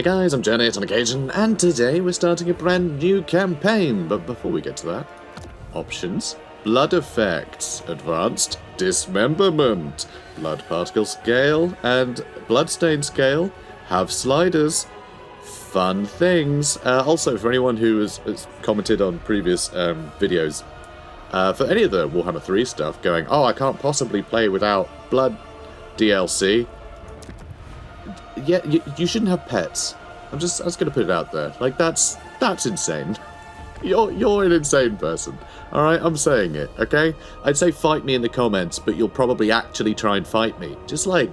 Hey guys, I'm JanetOnOccasion, and today we're starting a brand new campaign. But before we get to that, options, blood effects, advanced dismemberment, blood particle scale, and bloodstain scale have sliders. Fun things. Also, for anyone who has commented on previous videos, for any of the Warhammer 3 stuff, going, oh, I can't possibly play without blood DLC. Yeah, you shouldn't have pets. I was gonna put it out there. Like, that's insane. You're an insane person. Alright, I'm saying it, okay? I'd say fight me in the comments, but you'll probably actually try and fight me. Just, like,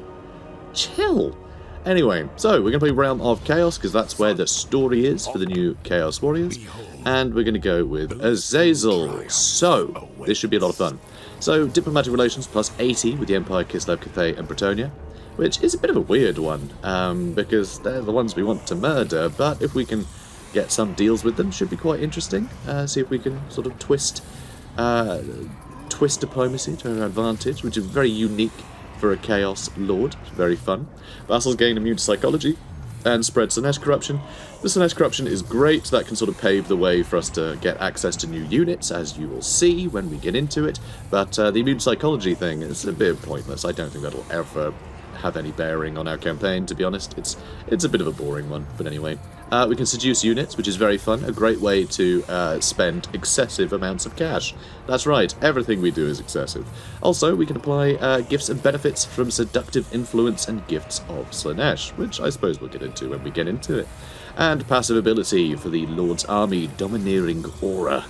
chill. Anyway, so we're gonna play Realm of Chaos, because that's where the story is for the new Chaos Warriors. And we're gonna go with Azazel. So, this should be a lot of fun. So, diplomatic relations plus 80 with the Empire, Kislev, Cathay, and Bretonnia. Which is a bit of a weird one, because they're the ones we want to murder, but if we can get some deals with them, should be quite interesting. See if we can sort of twist diplomacy to our advantage, which is very unique for a Chaos Lord. It's very fun. Vassals gain immune to psychology and spread Slaanesh corruption. The Slaanesh corruption is great. That can sort of pave the way for us to get access to new units, as you will see when we get into it. But the immune psychology thing is a bit pointless. I don't think that'll ever have any bearing on our campaign, to be honest. It's a bit of a boring one, but anyway. We can seduce units, which is very fun, a great way to spend excessive amounts of cash. That's right, everything we do is excessive. Also, we can apply gifts and benefits from seductive influence and gifts of Slaanesh, which I suppose we'll get into when we get into it. And passive ability for the Lord's Army, Domineering Aura,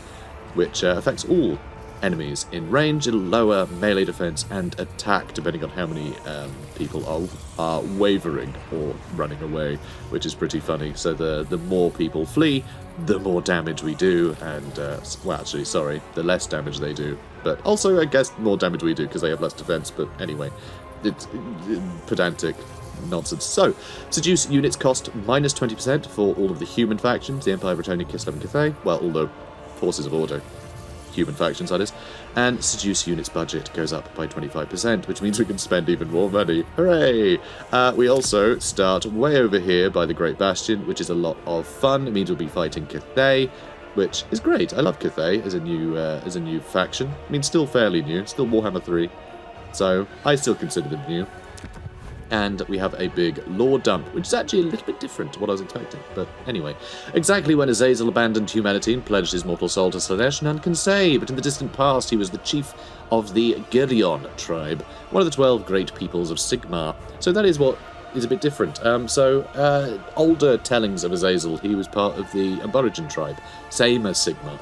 which affects all enemies in range. It'll lower melee defense and attack depending on how many people are wavering or running away, which is pretty funny. So the more people flee, the more damage we do, and well, actually, sorry, the less damage they do. But also, I guess, more damage we do because they have less defense. But anyway, it's pedantic nonsense. So, seduce units cost minus 20% for all of the human factions, the Empire, Bretonnia, Kislev, and Cathay. Well, all the forces of order. Human factions, that is. And seduce units budget goes up by 25%, which means we can spend even more money. Hooray! We also start way over here by the Great Bastion, which is a lot of fun. It means we'll be fighting Cathay, which is great. I love Cathay as a new faction. I mean, still fairly new, still Warhammer 3, so I still consider them new. And we have a big lore dump, which is actually a little bit different to what I was expecting. But anyway, exactly when Azazel abandoned humanity and pledged his mortal soul to Slaanesh, none can say, but in the distant past he was the chief of the Geryon tribe, one of the 12 great peoples of Sigmar. So that is what is a bit different. Older tellings of Azazel, he was part of the Aboriginal tribe, same as Sigmar.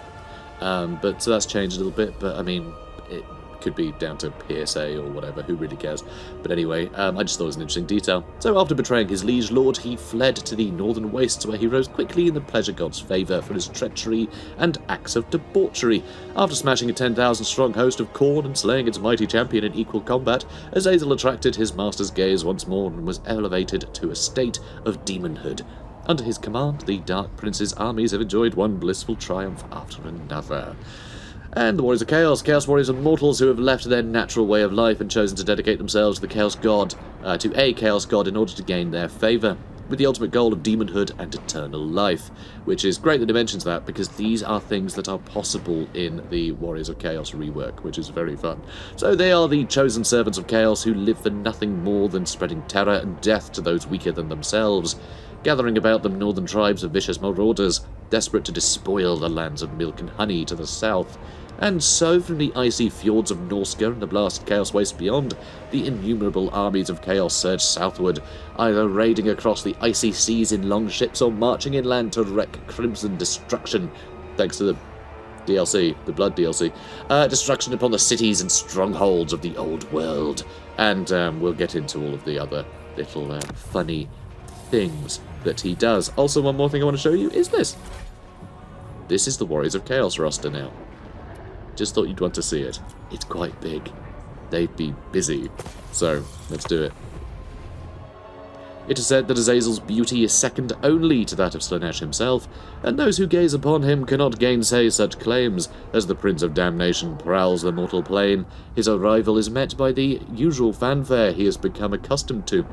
But so that's changed a little bit, but I mean, it could be down to PSA or whatever, who really cares? But anyway, I just thought it was an interesting detail. So after betraying his liege lord, he fled to the northern wastes, where he rose quickly in the pleasure god's favour for his treachery and acts of debauchery. After smashing a 10,000-strong host of Khorne and slaying its mighty champion in equal combat, Azazel attracted his master's gaze once more and was elevated to a state of demonhood. Under his command, the Dark Prince's armies have enjoyed one blissful triumph after another. And the Warriors of Chaos. Chaos Warriors are mortals who have left their natural way of life and chosen to dedicate themselves to the Chaos God, to a Chaos God, in order to gain their favour, with the ultimate goal of demonhood and eternal life. Which is great that it mentions that, because these are things that are possible in the Warriors of Chaos rework, which is very fun. So they are the chosen servants of Chaos who live for nothing more than spreading terror and death to those weaker than themselves, gathering about them northern tribes of vicious marauders, desperate to despoil the lands of milk and honey to the south. And so, from the icy fjords of Norska and the blasted chaos waste beyond, the innumerable armies of chaos surge southward, either raiding across the icy seas in long ships or marching inland to wreak crimson destruction, thanks to the DLC, the Blood DLC, destruction upon the cities and strongholds of the old world. And we'll get into all of the other little funny things that he does. Also, one more thing I want to show you is this. This is the Warriors of Chaos roster now. Just thought you'd want to see it. It's quite big. They'd be busy. So, let's do it. It is said that Azazel's beauty is second only to that of Slaanesh himself, and those who gaze upon him cannot gainsay such claims. As the Prince of Damnation prowls the mortal plane, his arrival is met by the usual fanfare he has become accustomed to.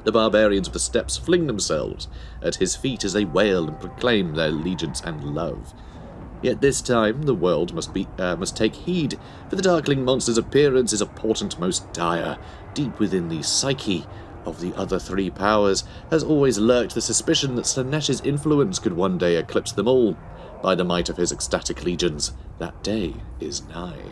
The barbarians of the steppes fling themselves at his feet as they wail and proclaim their allegiance and love. Yet this time the world must take heed, for the Darkling monster's appearance is a portent most dire. Deep within the psyche of the other three powers has always lurked the suspicion that Slaanesh's influence could one day eclipse them all. By the might of his ecstatic legions, that day is nigh.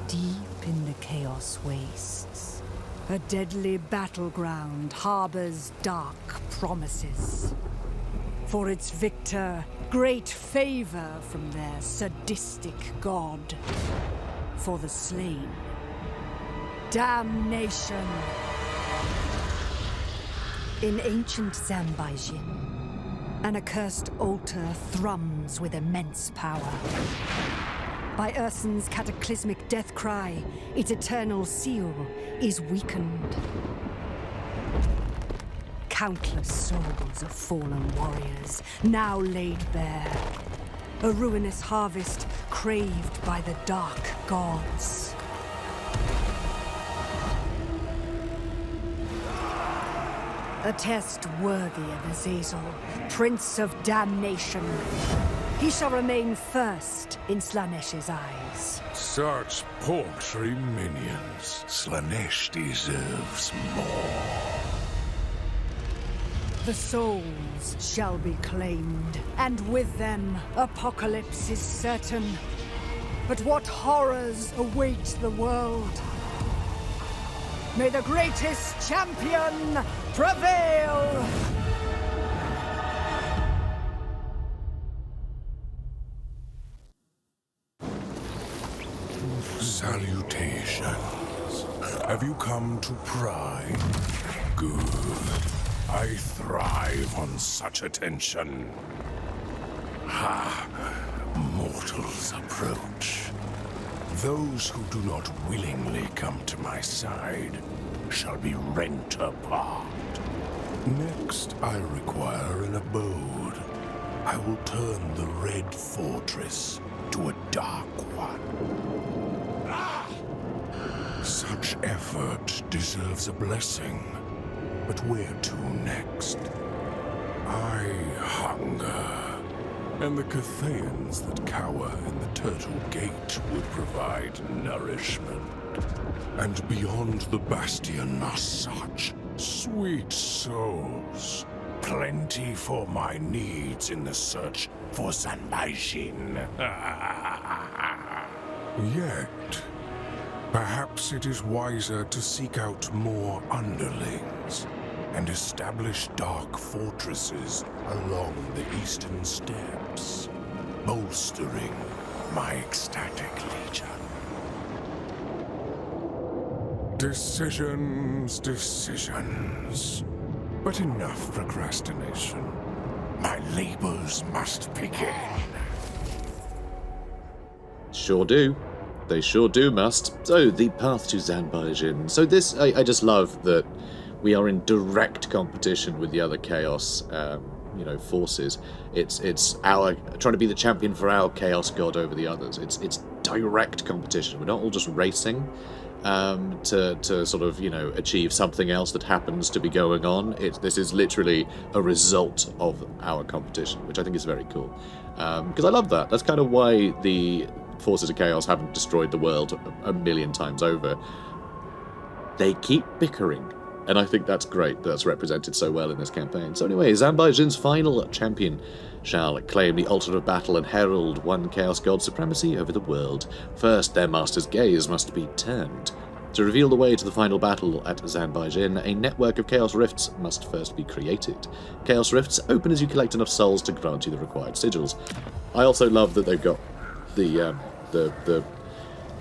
Deep in the Chaos Wastes, a deadly battleground harbors dark promises. For its victor, great favor from their sadistic god. For the slain, damnation. In ancient Zanbaijin, an accursed altar thrums with immense power. By Ursen's cataclysmic death cry, its eternal seal is weakened. Countless souls of fallen warriors, now laid bare. A ruinous harvest craved by the dark gods. A test worthy of Azazel, Prince of Damnation. He shall remain first in Slaanesh's eyes. Such paltry minions. Slaanesh deserves more. The souls shall be claimed, and with them, apocalypse is certain. But what horrors await the world? May the greatest champion prevail! Salutations. Have you come to pry? Good. I thrive on such attention. Ha! Mortals approach. Those who do not willingly come to my side shall be rent apart. Next, I require an abode. I will turn the Red Fortress to a dark one. Such effort deserves a blessing. But where to next? I hunger. And the Cathayans that cower in the Turtle Gate would provide nourishment. And beyond the bastion are such sweet souls. Plenty for my needs in the search for Zanbaijin. Yet, perhaps it is wiser to seek out more underlings and establish dark fortresses along the eastern steppes, bolstering my Ecstatic Legion. Decisions. But enough procrastination. My labors must begin. Sure do. They sure do must. So, the path to Zanbaijin. So this, I just love that we are in direct competition with the other Chaos, forces. It's our trying to be the champion for our Chaos God over the others. It's direct competition. We're not all just racing to sort of, achieve something else that happens to be going on. This is literally a result of our competition, which I think is very cool. Because I love that. That's kind of why the forces of Chaos haven't destroyed the world a million times over. They keep bickering, and I think that's great. That's represented so well in this campaign. So anyway, Zanbaijin's final champion shall claim the altar of battle and herald one Chaos God's supremacy over the world. First, their master's gaze must be turned. To reveal the way to the final battle at Zanbaijin, a network of Chaos Rifts must first be created. Chaos Rifts open as you collect enough souls to grant you the required sigils. I also love that they've got the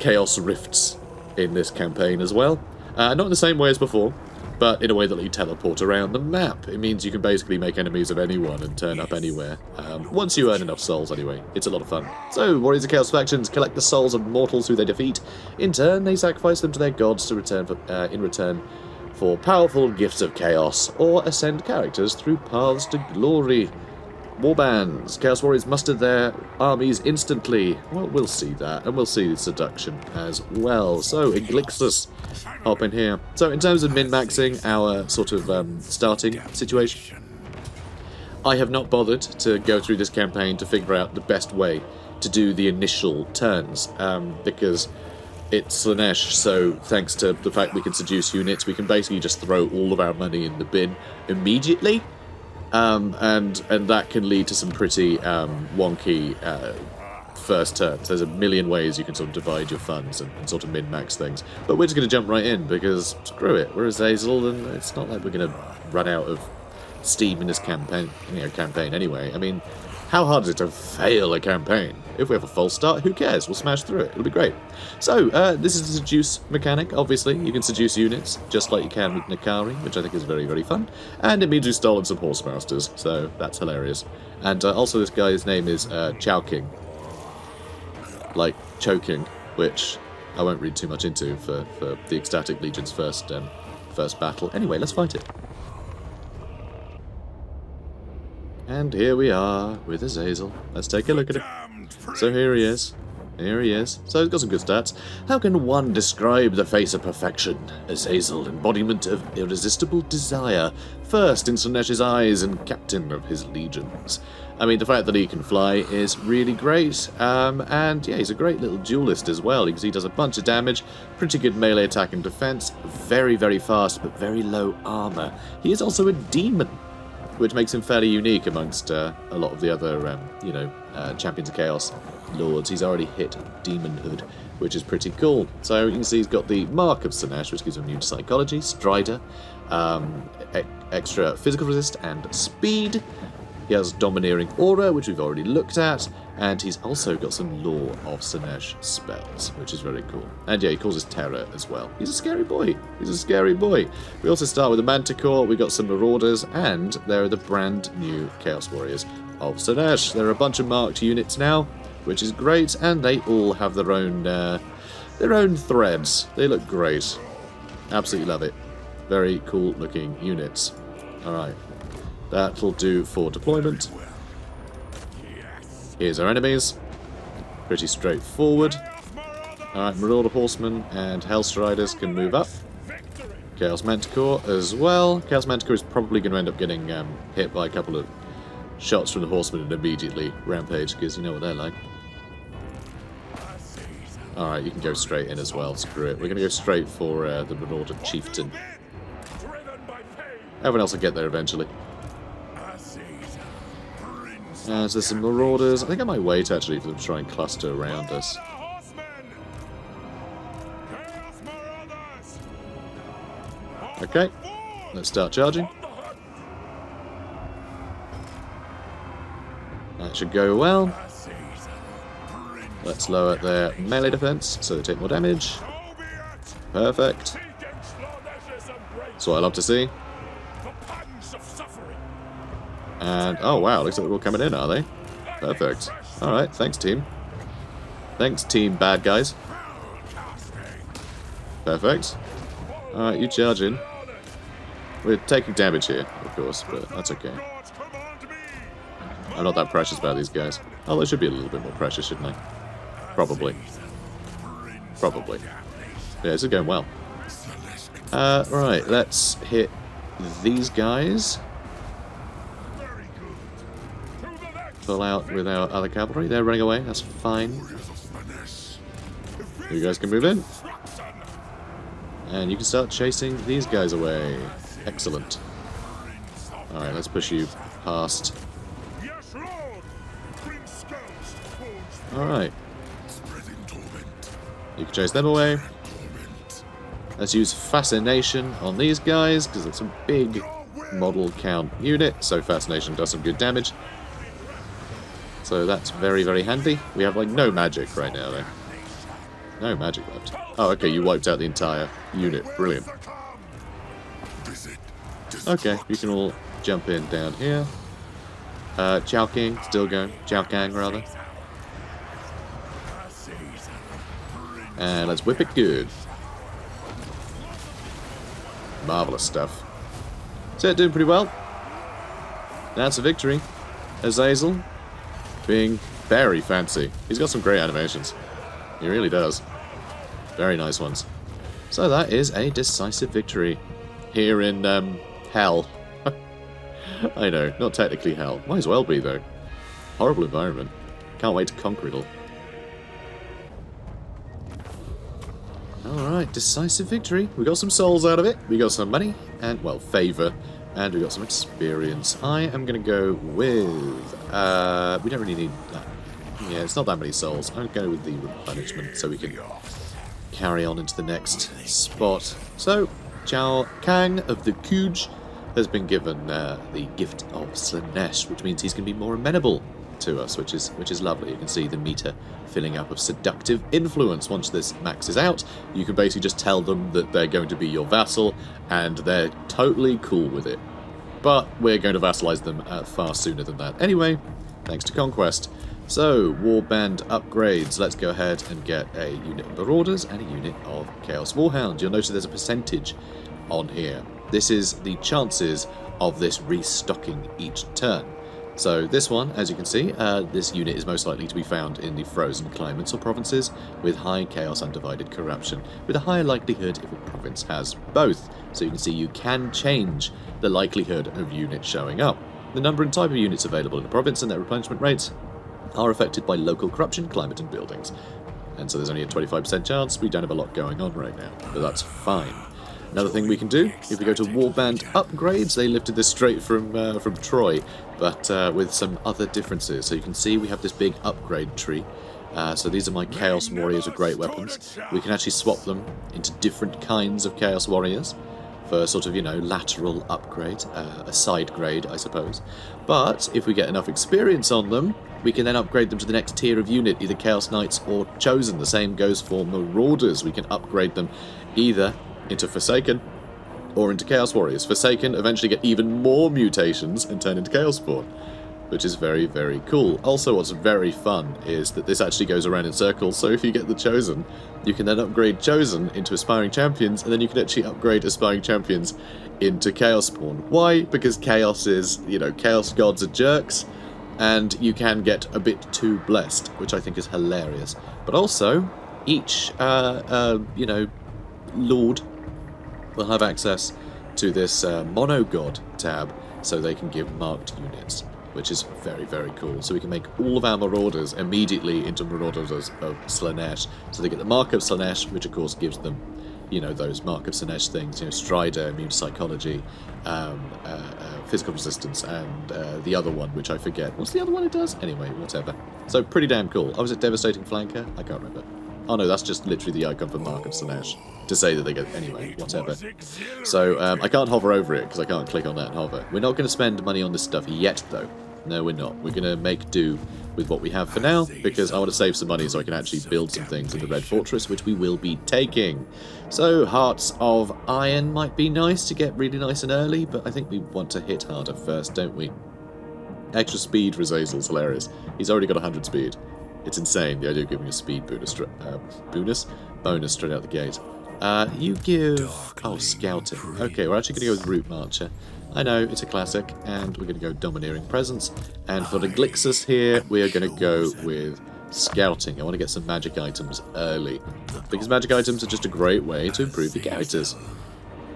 Chaos Rifts in this campaign as well. Not in the same way as before, but in a way that you teleport around the map. It means you can basically make enemies of anyone and turn up anywhere. Once you earn enough souls anyway. It's a lot of fun. So, Warriors of Chaos factions collect the souls of mortals who they defeat. In turn, they sacrifice them to their gods to in return for powerful gifts of chaos, or ascend characters through paths to glory. Warbands. Chaos Warriors mustered their armies instantly. Well, we'll see that. And we'll see seduction as well. So, Elixus, hop in here. So, in terms of min-maxing our sort of starting situation, I have not bothered to go through this campaign to figure out the best way to do the initial turns. Because it's Slaanesh, so thanks to the fact we can seduce units, we can basically just throw all of our money in the bin immediately. And that can lead to some pretty wonky first turns. There's a million ways you can sort of divide your funds and sort of min-max things. But we're just going to jump right in because, screw it, we're Azazel and it's not like we're going to run out of steam in this campaign anyway. I mean, how hard is it to fail a campaign? If we have a false start, who cares? We'll smash through it. It'll be great. So, this is the seduce mechanic, obviously. You can seduce units, just like you can with Nikari, which I think is very, very fun. And it means we've stolen some horsemasters, so that's hilarious. And also this guy's name is Chow King. Like, choking, which I won't read too much into for the Ecstatic Legion's first battle. Anyway, let's fight it. And here we are with Azazel. Let's take a look at it. So here he is. Here he is. So he's got some good stats. How can one describe the face of perfection? Azazel, embodiment of irresistible desire. First in Slaanesh's eyes and captain of his legions. I mean, the fact that he can fly is really great. And yeah, he's a great little duelist as well, because he does a bunch of damage, pretty good melee attack and defense, very, very fast, but very low armor. He is also a demon, which makes him fairly unique amongst a lot of the other, Champions of Chaos lords. He's already hit demonhood, which is pretty cool. So you can see he's got the Mark of Slaanesh, which gives him immune to psychology, Strider, extra physical resist and speed. He has Domineering Aura, which we've already looked at, and he's also got some Law of Slaanesh spells, which is very cool. And yeah, he causes terror as well. He's a scary boy. He's a scary boy. We also start with the Manticore, we got some Marauders, and there are the brand new Chaos Warriors of Slaanesh. There are a bunch of marked units now, which is great, and they all have their own threads. They look great. Absolutely love it. Very cool looking units. Alright. That'll do for deployment. Here's our enemies. Pretty straightforward. Alright, Marauder Horsemen and Hellstriders can move up. Chaos Manticore as well. Chaos Manticore is probably going to end up getting hit by a couple of shots from the Horsemen and immediately rampage, because you know what they're like. Alright, you can go straight in as well. Screw it. We're going to go straight for the Marauder Chieftain. Everyone else will get there eventually. So there's some Marauders. I think I might wait actually for them to try and cluster around us. Okay, let's start charging. That should go well. Let's lower their melee defense so they take more damage. Perfect. That's what I love to see. And, oh wow, looks like they're all coming in, are they? Perfect. Alright, thanks team. Thanks team bad guys. Perfect. Alright, you charge in. We're taking damage here, of course, but that's okay. I'm not that precious about these guys. Although I should be a little bit more precious, shouldn't I? Probably. Probably. Yeah, this is going well. Right, let's hit these guys. Pull out with our other cavalry. They're running away. That's fine. You guys can move in. And you can start chasing these guys away. Excellent. Alright, let's push you past. Alright. You can chase them away. Let's use Fascination on these guys, because it's a big model count unit, so Fascination does some good damage. So that's very, very handy. We have, like, no magic right now, though. No magic left. Oh, okay, you wiped out the entire unit. Brilliant. Okay, you can all jump in down here. Chow King, still going. Chow Kang, rather. And let's whip it good. Marvellous stuff. So, doing pretty well. That's a victory. Azazel being very fancy. He's got some great animations. He really does. Very nice ones. So that is a decisive victory here in Hell. I know, not technically Hell. Might as well be, though. Horrible environment. Can't wait to conquer it all. Alright, decisive victory. We got some souls out of it. We got some money and, well, favour. And we got some experience. I am going to go with... we don't really need that. Yeah, it's not that many souls. I'm going to go with the replenishment so we can carry on into the next spot. So, Zhao Kang of the Kuj has been given the gift of Slaanesh, which means he's going to be more amenable to us, which is lovely. You can see the meter filling up of seductive influence. Once this maxes out, you can basically just tell them that they're going to be your vassal, and they're totally cool with it. But we're going to vassalize them far sooner than that. Anyway, thanks to Conquest. So, warband upgrades. Let's go ahead and get a unit of Marauders and a unit of Chaos Warhound. You'll notice there's a percentage on here. This is the chances of this restocking each turn. So this one, as you can see, this unit is most likely to be found in the frozen climates or provinces with high chaos undivided corruption, with a higher likelihood if a province has both. So you can see you can change the likelihood of units showing up. The number and type of units available in a province and their replenishment rates are affected by local corruption, climate and buildings. And so there's only a 25% chance. We don't have a lot going on right now, but that's fine. Another thing we can do, if we go to warband upgrades, they lifted this straight from Troy, but with some other differences. So you can see we have this big upgrade tree. So these are my Chaos Warriors with great weapons. We can actually swap them into different kinds of Chaos Warriors for sort of, you know, lateral upgrade, a side grade, I suppose. But if we get enough experience on them, we can then upgrade them to the next tier of unit, either Chaos Knights or Chosen. The same goes for Marauders. We can upgrade them either into Forsaken or into Chaos Warriors. Forsaken eventually get even more mutations and turn into Chaos Spawn, which is very, very cool. Also, what's very fun is that this actually goes around in circles, so if you get the Chosen, you can then upgrade Chosen into Aspiring Champions, and then you can actually upgrade Aspiring Champions into Chaos Spawn. Why? Because Chaos is, you know, Chaos Gods are jerks, and you can get a bit too blessed, which I think is hilarious. But also, each, you know, Lord will have access to this Mono God tab, so they can give marked units, which is very, very cool. So we can make all of our Marauders immediately into Marauders of Slaanesh. So they get the Mark of Slaanesh, which of course gives them, you know, those Mark of Slaanesh things, you know, Strider, Immune Psychology, Physical Resistance, and the other one, which I forget. What's the other one it does? Anyway, whatever. So pretty damn cool. Oh, was it Devastating Flanker? I can't remember. Oh no, that's just literally the icon for Mark of Slaanesh. To say that they get... Anyway, whatever. So, I can't hover over it, because I can't click on that and hover. We're not going to spend money on this stuff yet, though. No, we're not. We're going to make do with what we have for now, because I want to save some money so I can actually build some things in the Red Fortress, which we will be taking. So, Hearts of Iron might be nice to get really nice and early, but I think we want to hit harder first, don't we? Extra speed for Azazel's hilarious. He's already got 100 speed. It's insane, the idea of giving a speed bonus straight out the gate. You give... Oh, Scouting. Okay, we're actually going to go with Root Marcher. I know, it's a classic, and we're going to go Domineering Presence. And for the Glixus here, we are going to go with Scouting. I want to get some magic items early, because magic items are just a great way to improve your characters.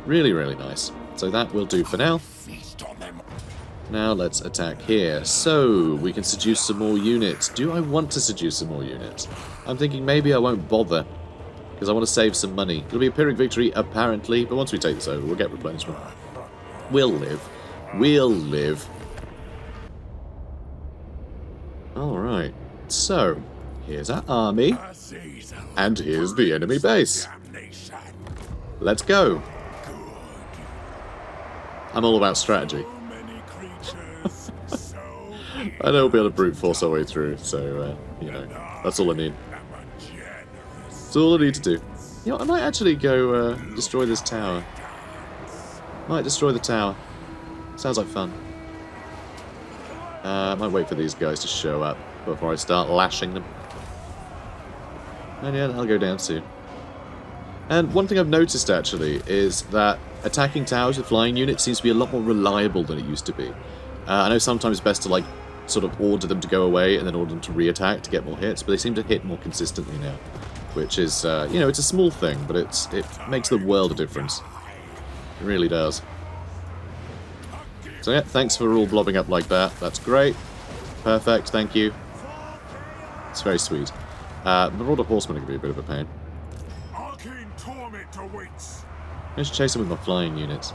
Really, really nice. So that will do for now. Now let's attack here. So, we can seduce some more units. Do I want to seduce some more units? I'm thinking maybe I won't bother, because I want to save some money. It'll be a Pyrrhic victory, apparently, but once we take this over, we'll get replenishment. We'll live. We'll live. Alright. So, here's our army, and here's the enemy base. Let's go. I'm all about strategy. I know we'll be able to brute force our way through, so, you know, that's all I need. That's all I need to do. You know, I might actually go destroy this tower. Might destroy the tower. Sounds like fun. I might wait for these guys to show up before I start lashing them. And yeah, I'll go down soon. And one thing I've noticed, actually, is that attacking towers with flying units seems to be a lot more reliable than it used to be. I know sometimes it's best to, like, sort of order them to go away and then order them to re-attack to get more hits, but they seem to hit more consistently now, which is, you know, it's a small thing, but it makes the world a difference. It really does. So yeah, thanks for all blobbing up like that. That's great. Perfect, thank you. It's very sweet. Marauder Horsemen are going to be a bit of a pain. I should chase them with my flying units.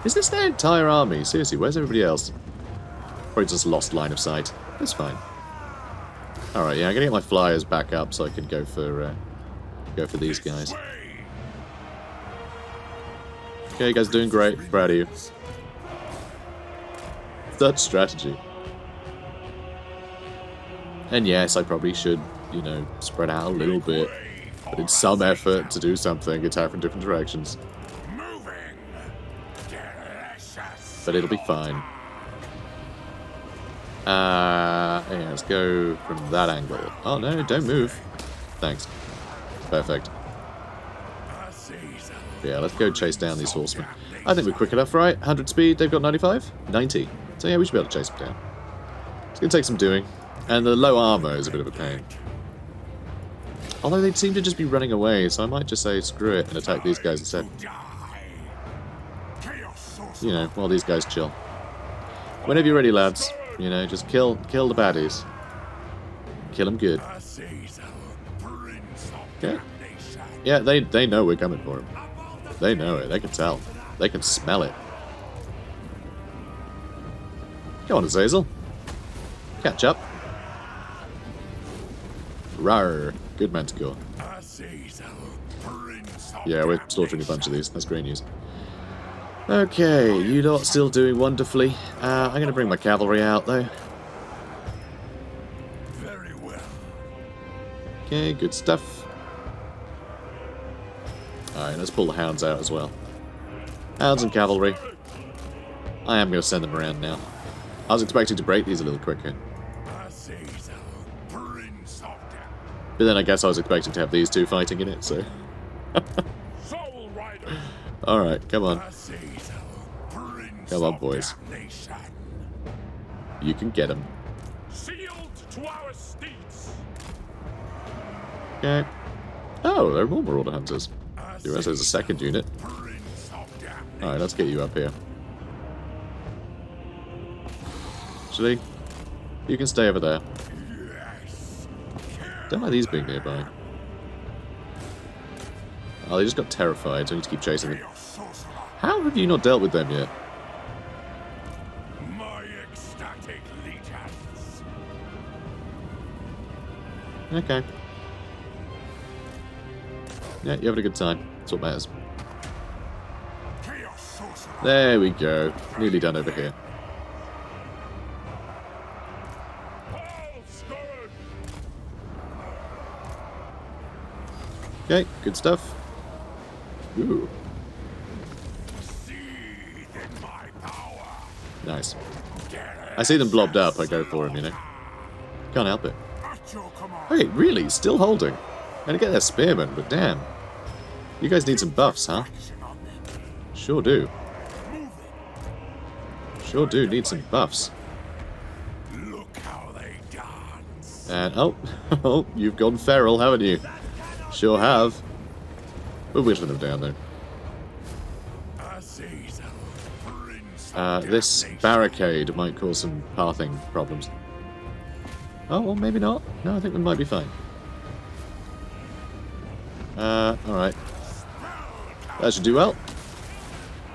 Is this their entire army? Seriously, where's everybody else? Probably just lost line of sight. That's fine. Alright, yeah, I'm gonna get my flyers back up so I can go for these guys. Okay, you guys are doing great. Proud of you. Such strategy. And yes, I probably should, you know, spread out a little bit. But it's some effort to do something, attack from different directions. But it'll be fine. Yeah, let's go from that angle. Oh no, don't move. Thanks. Perfect. Yeah, let's go chase down these horsemen. I think we're quick enough, right? 100 speed, they've got 95? 90. So yeah, we should be able to chase them down. It's going to take some doing. And the low armor is a bit of a pain. Although they seem to just be running away, so I might just say screw it and attack these guys instead. You know, while these guys chill. Whenever you're ready, lads, you know, just kill the baddies. Kill them good. Okay. Yeah, they know we're coming for them. They know it. They can tell. They can smell it. Go on, Azazel. Catch up. Rawr. Good man to go. Yeah, we're slaughtering a bunch of these. That's great news. Okay, you lot still doing wonderfully. I'm going to bring my cavalry out, though. Very well. Okay, good stuff. Alright, let's pull the hounds out as well. Hounds and cavalry. I am going to send them around now. I was expecting to break these a little quicker. But then I guess I was expecting to have these two fighting in it, so... Alright, come on. Come on, boys. You can get them. Okay. Oh, there are more Marauder Hunters. The rest there's a second unit. Alright, let's get you up here. Actually, you can stay over there. Don't like these being nearby. Oh, they just got terrified, so I need to keep chasing them. How have you not dealt with them yet? My ecstatic legions. Okay. Yeah, you're having a good time. That's what matters. There we go. Nearly done over here. Okay, good stuff. Ooh. Nice. I see them blobbed up, I go for them, you know. Can't help it. Wait, really? Still holding? Gonna get their spearmen, but damn. You guys need some buffs, huh? Sure do. Sure do need some buffs. Look how they dance. And, oh, you've gone feral, haven't you? Sure have. We'll whittle them down, though. This barricade might cause some pathing problems. Oh, well, maybe not. No, I think we might be fine. Alright. That should do well.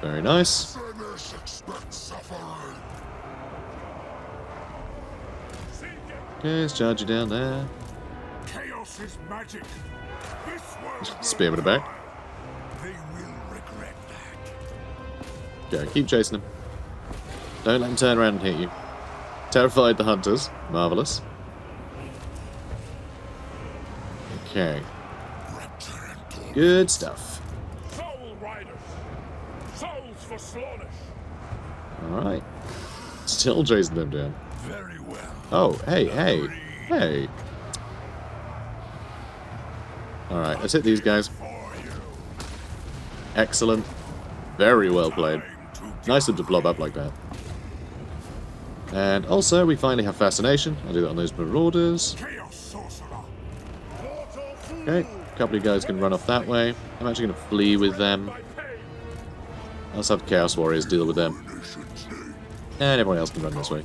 Very nice. Okay, let's charge you down there. Chaos is magic. Spearman it back. They will regret that. Okay, keep chasing them. Don't let them turn around and hit you. Terrified the hunters. Marvellous. Okay. Good stuff. Soul Riders. Souls for Slaanesh. Alright. Still chasing them down. Very well. Oh, hey. Alright, let's hit these guys. Excellent. Very well played. Nice of them to blob up like that. And also, we finally have Fascination. I'll do that on those Marauders. Okay, a couple of guys can run off that way. I'm actually going to flee with them. I'll also have Chaos Warriors deal with them. And everyone else can run this way.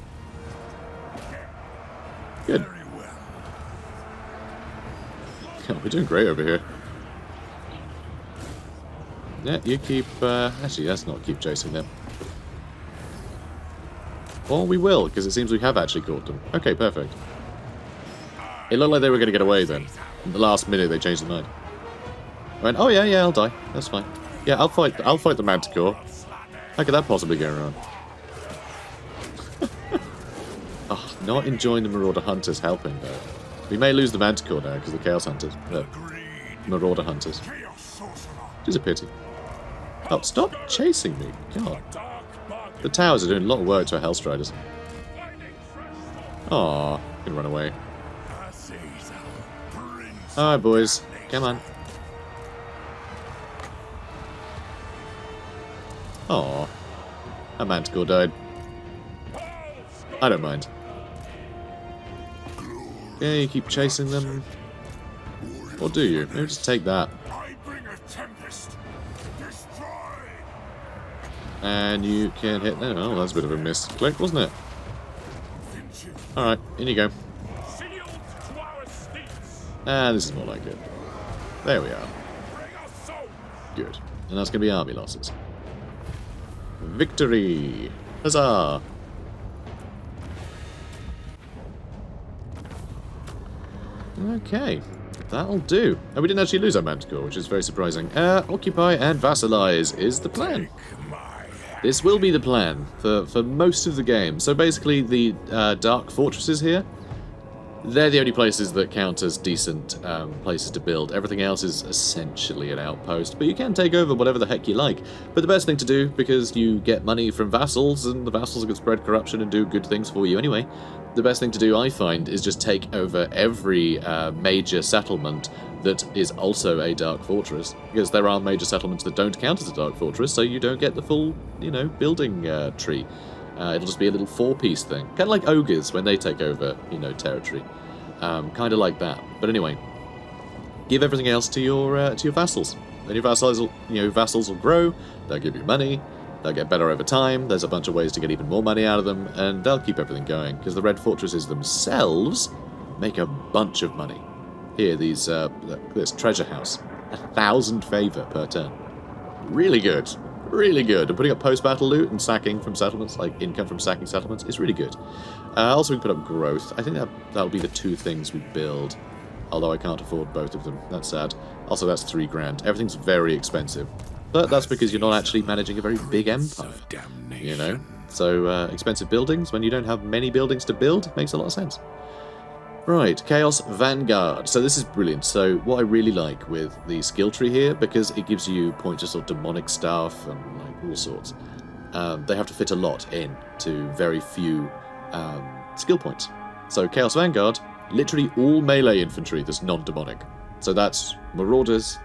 Good. Oh, we're doing great over here. Yeah, you keep... actually, let's not keep chasing them. Or we will, because it seems we have actually caught them. Okay, perfect. It looked like they were going to get away then. In the last minute, they changed their mind. I went, oh yeah, I'll die. That's fine. Yeah, I'll fight the Manticore. How could that possibly go wrong? Oh, not enjoying the Marauder Hunters helping, though. We may lose the Manticore now, because the Chaos Hunters. Marauder Hunters. Which is a pity. Oh, stop chasing me. God. The towers are doing a lot of work to our Hellstriders. Aw, can run away. Alright, boys. Come on. Aw. That Manticore died. I don't mind. Okay, you keep chasing them. Or do you? Maybe just take that. And you can hit... Oh, that's a bit of a misclick, wasn't it? Alright, in you go. Ah, this is more like it. There we are. Good. And that's going to be army losses. Victory! Huzzah! Okay, that'll do. And we didn't actually lose our Manticore, which is very surprising. Occupy and vassalize is the plan. This will be the plan for most of the game. So basically the Dark Fortresses here, they're the only places that count as decent places to build. Everything else is essentially an outpost, but you can take over whatever the heck you like. But the best thing to do, because you get money from vassals, and the vassals can spread corruption and do good things for you anyway, the best thing to do, I find, is just take over every major settlement that is also a Dark Fortress, because there are major settlements that don't count as a Dark Fortress, so you don't get the full, building tree. It'll just be a little four-piece thing. Kind of like ogres when they take over, territory. Kind of like that. But anyway, give everything else to your vassals. Then your vassals will grow, they'll give you money, they'll get better over time, there's a bunch of ways to get even more money out of them, and they'll keep everything going, because the Red Fortresses themselves make a bunch of money. Here, this treasure house, 1,000 favor per turn. Really good. Really good. And putting up post-battle loot and sacking from settlements, like income from sacking settlements, is really good. Also, we can put up growth. I think that'll be the two things we build. Although I can't afford both of them. That's sad. Also, that's 3 grand. Everything's very expensive. But that's because you're not actually managing a very big empire. So, expensive buildings, when you don't have many buildings to build, makes a lot of sense. Right, Chaos Vanguard. So this is brilliant. So what I really like with the skill tree here, because it gives you pointers of demonic stuff and all sorts, they have to fit a lot in to very few skill points. So Chaos Vanguard, literally all melee infantry that's non-demonic. So that's Marauders,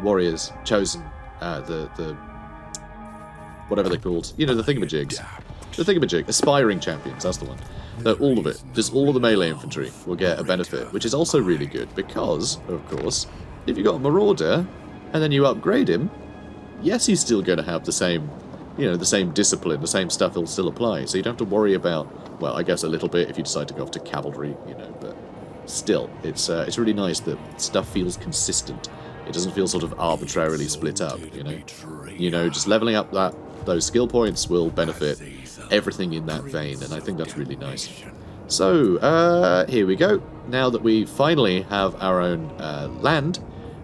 Warriors, Chosen, the whatever they're called, the thingamajigs. The thingamajig, Aspiring Champions, that's the one. All of it, just all of the melee infantry will get a benefit, which is also really good because, of course, if you've got a Marauder and then you upgrade him, yes, he's still going to have the same, the same discipline, the same stuff will still apply. So you don't have to worry about, well, I guess a little bit if you decide to go off to cavalry, but still, it's really nice that stuff feels consistent. It doesn't feel sort of arbitrarily split up, just leveling up those skill points will benefit everything in that vein, and I think that's really nice. So, here we go. Now that we finally have our own land,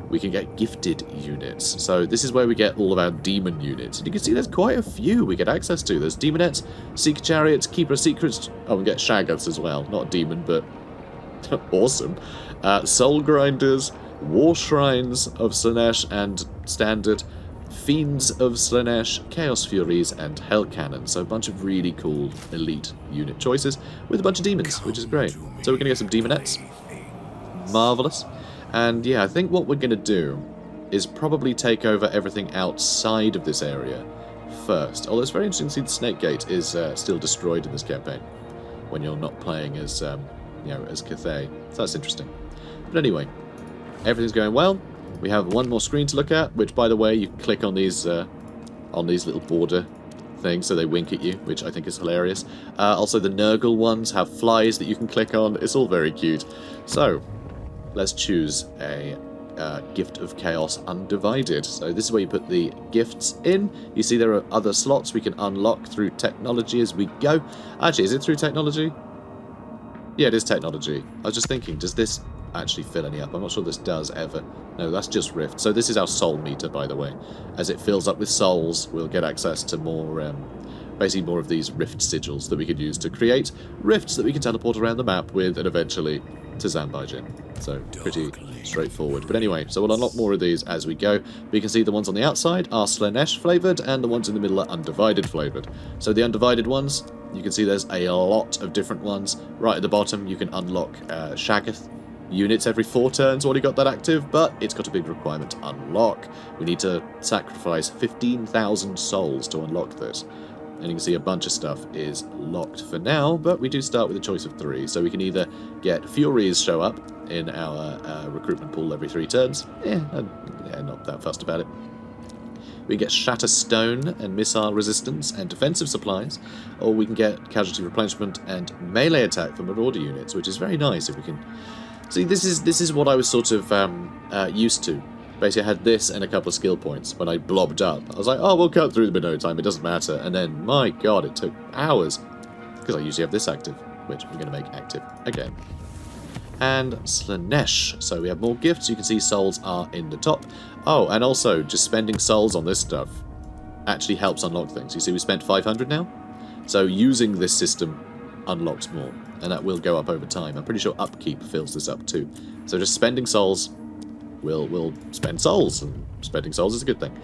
we can get gifted units. So this is where we get all of our demon units. And you can see there's quite a few we get access to. There's Demonettes, Seeker Chariots, Keeper of Secrets. Oh, and get Shaggoths as well. Not a demon, but awesome. Soul Grinders, War Shrines of Slaanesh and Standard, Fiends of Slaanesh, Chaos Furies, and Hell Cannon. So a bunch of really cool elite unit choices with a bunch of demons, which is great. So we're going to get some Demonettes. Marvellous. And yeah, I think what we're going to do is probably take over everything outside of this area first. Although it's very interesting to see the Snake Gate is still destroyed in this campaign when you're not playing as, as Cathay. So that's interesting. But anyway, everything's going well. We have one more screen to look at, which, by the way, you can click on these little border things so they wink at you, which I think is hilarious. Also, the Nurgle ones have flies that you can click on. It's all very cute. So, let's choose a Gift of Chaos Undivided. So this is where you put the gifts in. You see there are other slots we can unlock through technology as we go. Actually, is it through technology? Yeah, it is technology. I was just thinking, does this actually fill any up? I'm not sure this does ever. No, that's just Rift. So this is our soul meter, by the way. As it fills up with souls, we'll get access to more, basically more of these Rift sigils that we could use to create rifts that we can teleport around the map with, and eventually to Zanbaijin. So pretty straightforward. But anyway, so we'll unlock more of these as we go. We can see the ones on the outside are Slaanesh flavoured, and the ones in the middle are Undivided flavoured. So the Undivided ones, you can see there's a lot of different ones. Right at the bottom, you can unlock Shaggoth units every 4 turns while you got that active, but it's got a big requirement to unlock. We need to sacrifice 15,000 souls to unlock this. And you can see a bunch of stuff is locked for now, but we do start with a choice of 3. So we can either get Furies show up in our recruitment pool every 3 turns. Not that fussed about it. We get Shatter Stone and Missile Resistance and Defensive Supplies, or we can get Casualty Replenishment and Melee Attack for Marauder units, which is very nice if we can... See, this is what I was sort of used to. Basically, I had this and a couple of skill points when I blobbed up. I was like, oh, we'll cut through them in no time, it doesn't matter. And then, my god, it took hours. Because I usually have this active, which I'm going to make active again. And Slaanesh. So we have more gifts. You can see souls are in the top. Oh, and also, just spending souls on this stuff actually helps unlock things. You see, we spent 500 now. So using this system unlocks more. And that will go up over time. I'm pretty sure upkeep fills this up too. So just spending souls will spend souls, and spending souls is a good thing.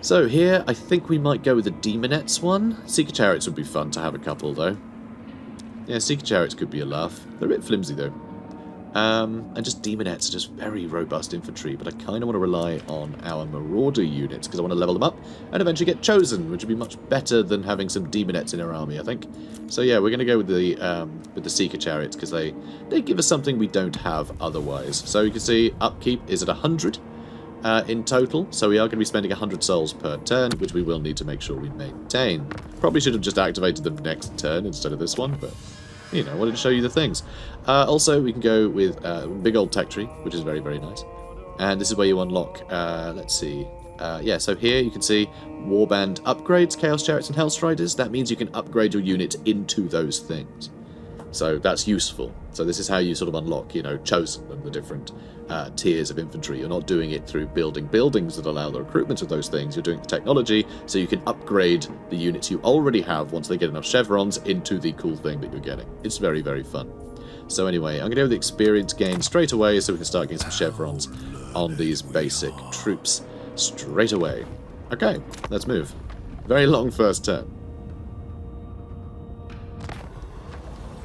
So here, I think we might go with the Demonettes one. Seeker Chariots would be fun to have a couple, though. Yeah, Seeker Chariots could be a laugh. They're a bit flimsy, though. And just Demonettes are just very robust infantry, but I kind of want to rely on our Marauder units, because I want to level them up and eventually get Chosen, which would be much better than having some Demonettes in our army, I think. So yeah, we're going to go with the Seeker Chariots, because they give us something we don't have otherwise. So you can see upkeep is at 100 in total, so we are going to be spending 100 souls per turn, which we will need to make sure we maintain. Probably should have just activated them next turn instead of this one, but... you know, I wanted to show you the things. Also, we can go with big old tech tree, which is very, very nice. And this is where you unlock, let's see. Yeah, so here you can see warband upgrades, Chaos Chariots and Hellstriders. That means you can upgrade your unit into those things. So that's useful. So this is how you sort of unlock, Chosen and the different tiers of infantry. You're not doing it through building buildings that allow the recruitment of those things. You're doing the technology so you can upgrade the units you already have once they get enough chevrons into the cool thing that you're getting. It's very, very fun. So anyway, I'm going to go with the experience gain straight away so we can start getting some chevrons on these basic troops straight away. Okay, let's move. Very long first turn.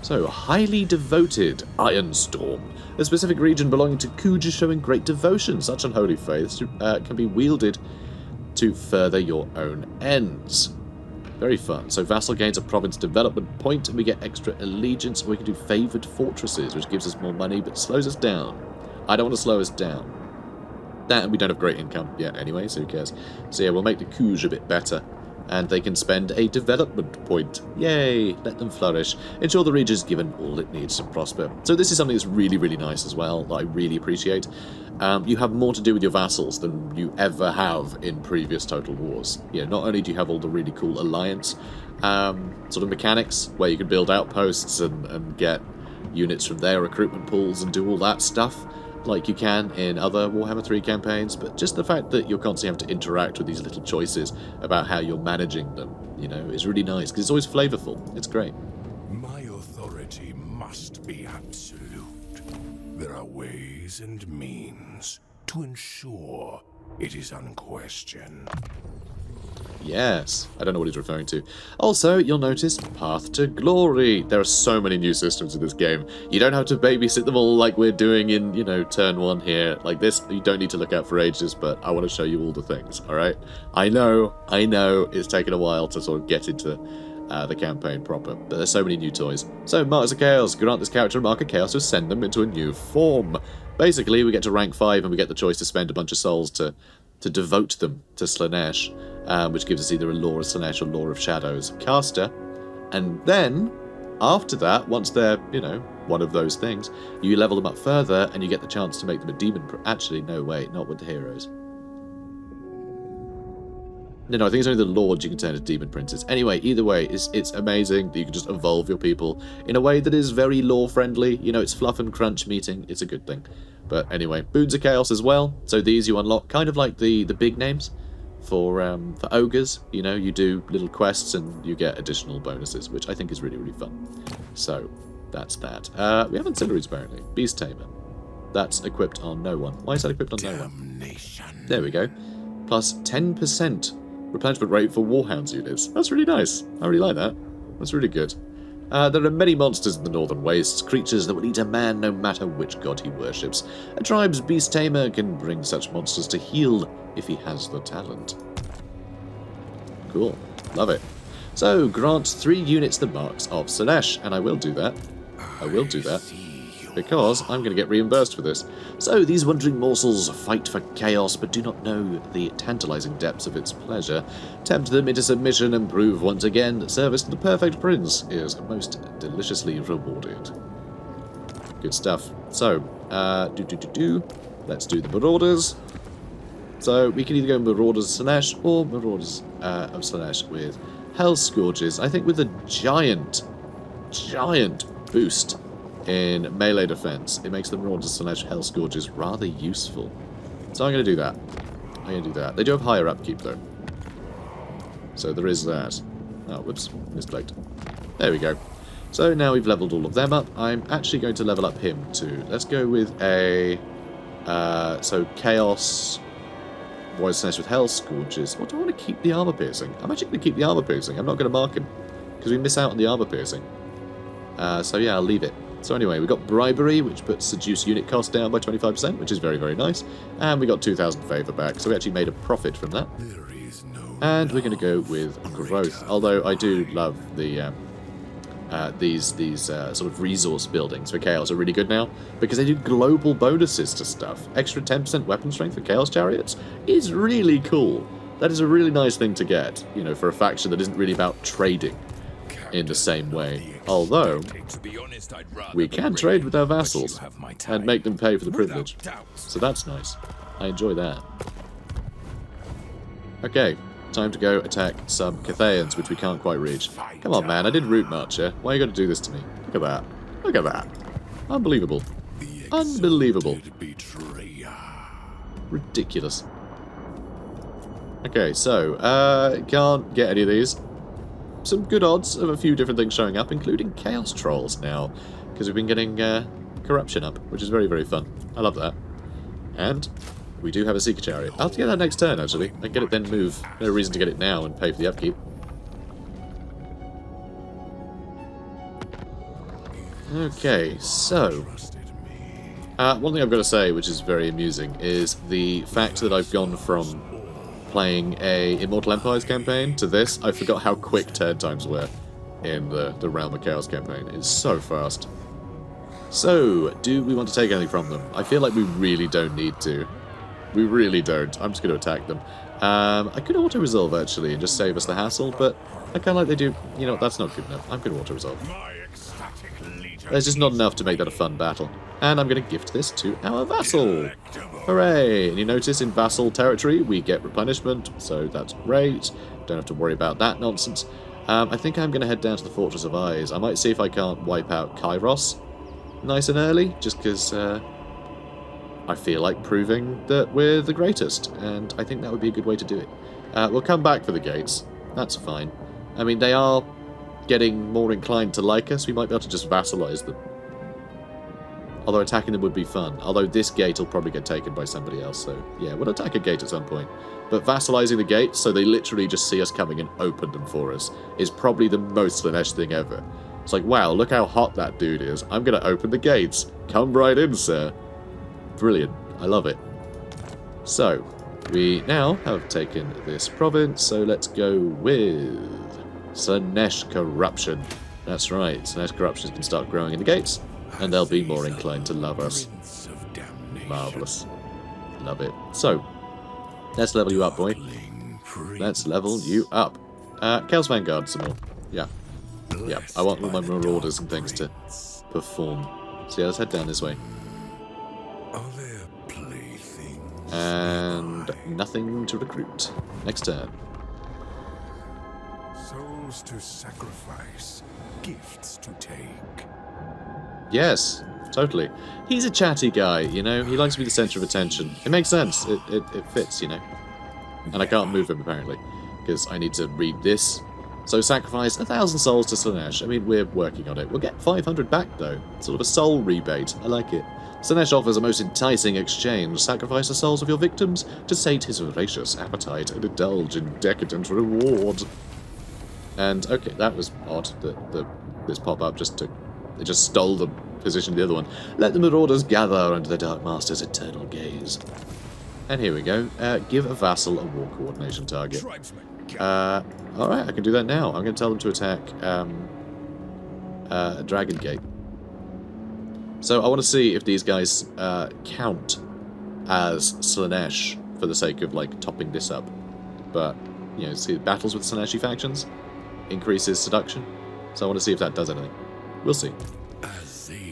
So, highly devoted Ironstorm. A specific region belonging to Kuja showing great devotion. Such unholy faiths can be wielded to further your own ends. Very fun. So vassal gains a province development point, and we get extra allegiance. We can do favoured fortresses, which gives us more money, but slows us down. I don't want to slow us down. And we don't have great income yet anyway, so who cares? So yeah, we'll make the Kuja a bit better. And they can spend a development point. Yay! Let them flourish. Ensure the region is given all it needs to prosper. So this is something that's really, really nice as well, that I really appreciate. You have more to do with your vassals than you ever have in previous Total Wars. Not only do you have all the really cool alliance sort of mechanics, where you can build outposts and get units from their recruitment pools and do all that stuff, like you can in other Warhammer 3 campaigns, but just the fact that you're constantly having to interact with these little choices about how you're managing them, is really nice, because it's always flavourful. It's great. My authority must be absolute. There are ways and means to ensure it is unquestioned. Yes, I don't know what he's referring to. Also, you'll notice Path to Glory. There are so many new systems in this game. You don't have to babysit them all like we're doing in, you know, turn 1 here. Like this, you don't need to look out for ages, but I want to show you all the things, alright? I know, it's taken a while to sort of get into the campaign proper, but there's so many new toys. So, Marks of Chaos. Grant this character a Mark of Chaos to send them into a new form. Basically, we get to rank 5 and we get the choice to spend a bunch of souls to devote them to Slaanesh, which gives us either a Lore of Slaanesh or Lore of Shadows caster. And then, after that, once they're, you know, one of those things, you level them up further and you get the chance to make them a demon. Actually, no, wait, not with the heroes. No, I think it's only the lords you can turn into demon princes. Anyway, either way, it's amazing that you can just evolve your people in a way that is very lore-friendly. You know, it's fluff and crunch meeting. It's a good thing. But anyway, Boons of Chaos as well. So these you unlock kind of like the big names for ogres. You know, you do little quests and you get additional bonuses, which I think is really, really fun. So that's that. We have ancillaries apparently. Beast Tamer. That's equipped on no one. Why is that equipped on no one? Damnation. There we go. Plus 10% replenishment rate for Warhounds units. That's really nice. I really like that. That's really good. There are many monsters in the Northern Wastes, creatures that will eat a man no matter which god he worships. A tribe's beast tamer can bring such monsters to heel if he has the talent. Cool. Love it. So, grant 3 units the Marks of Slaanesh, and I will do that. I will do that. Because I'm going to get reimbursed for this. So, these wandering morsels fight for chaos, but do not know the tantalizing depths of its pleasure. Tempt them into submission and prove once again that service to the perfect prince is most deliciously rewarded. Good stuff. So, let's do the Marauders. So, we can either go Marauders of Slaanesh or Marauders of Slaanesh with Hell Scourges. I think with a giant boost in melee defense, it makes the Marauders of Slaanesh Hell Scourges rather useful. So I'm going to do that. They do have higher upkeep, though. So there is that. Oh, whoops. Misclicked. There we go. So now we've leveled all of them up. I'm actually going to level up him, too. Let's go with a... so Chaos... Warriors of Slaanesh with Hell Scourges. Or do I want to keep the Armor Piercing? I'm actually going to keep the Armor Piercing. I'm not going to mark him. Because we miss out on the Armor Piercing. So yeah, I'll leave it. So anyway, we got Bribery, which puts Seduce unit cost down by 25%, which is very, very nice. And we got 2,000 favour back, so we actually made a profit from that. And we're going to go with Growth, although I do love the these sort of resource buildings for Chaos are really good now, because they do global bonuses to stuff. Extra 10% weapon strength for Chaos Chariots is really cool. That is a really nice thing to get, you know, for a faction that isn't really about trading in the same way. Although, we can trade with our vassals and make them pay for the privilege. So that's nice. I enjoy that. Okay, time to go attack some Cathayans, which we can't quite reach. Come on, man, I did Root Marcher. Why you got to do this to me? Look at that. Look at that. Unbelievable. Unbelievable. Ridiculous. Okay, so, can't get any of these. Some good odds of a few different things showing up, including Chaos Trolls now, because we've been getting Corruption up, which is very, very fun. I love that. And we do have a Seeker Chariot. I'll have to get that next turn, actually. I can get it then move. No reason to get it now and pay for the upkeep. Okay, so... one thing I've got to say, which is very amusing, is the fact that I've gone from playing a Immortal Empires campaign to this. I forgot how quick turn times were in the Realm of Chaos campaign. It's so fast. So, do we want to take anything from them? I feel like we really don't need to. We really don't. I'm just going to attack them. I could auto-resolve, actually, and just save us the hassle, but I kind of like they do... You know what, that's not good enough. I'm going to auto-resolve. There's just not enough to make that a fun battle. And I'm going to gift this to our vassal. Hooray! And you notice in vassal territory we get replenishment, so that's great. Don't have to worry about that nonsense. I think I'm going to head down to the Fortress of Eyes. I might see if I can't wipe out Kairos nice and early, just because I feel like proving that we're the greatest, and I think that would be a good way to do it. We'll come back for the gates. That's fine. I mean, they are getting more inclined to like us. We might be able to just vassalize them. Although attacking them would be fun. Although this gate will probably get taken by somebody else, so yeah, we'll attack a gate at some point. But vassalizing the gates, so they literally just see us coming and open them for us, is probably the most Slaanesh thing ever. It's like, wow, look how hot that dude is. I'm going to open the gates. Come right in, sir. Brilliant. I love it. So, we now have taken this province, so let's go with Slaanesh corruption. That's right, Slaanesh corruption can start growing in the gates, and they'll be more inclined to love us. Marvellous. Love it. So, let's level you up, boy. Let's level you up. Chaos Vanguard some more. Yeah. Yeah, I want all my marauders and things to perform. So yeah, let's head down this way. And nothing to recruit. Next turn. Souls to sacrifice, gifts to take. Yes, totally. He's a chatty guy, you know. He likes to be the centre of attention. It makes sense. It fits, you know. And I can't move him, apparently, because I need to read this. So sacrifice 1,000 souls to Slaanesh. I mean, we're working on it. We'll get 500 back, though. Sort of a soul rebate. I like it. Slaanesh offers a most enticing exchange. Sacrifice the souls of your victims to sate his voracious appetite and indulge in decadent reward. And, okay, that was odd that this pop-up just stole the position of the other one. Let the marauders gather under the Dark Master's eternal gaze. And here we go. Give a vassal a war coordination target. Alright, I can do that now. I'm going to tell them to attack Dragon Gate. So I want to see if these guys count as Slaanesh for the sake of, like, topping this up. But, you know, see, battles with Slaaneshi factions increases seduction. So I want to see if that does anything. We'll see.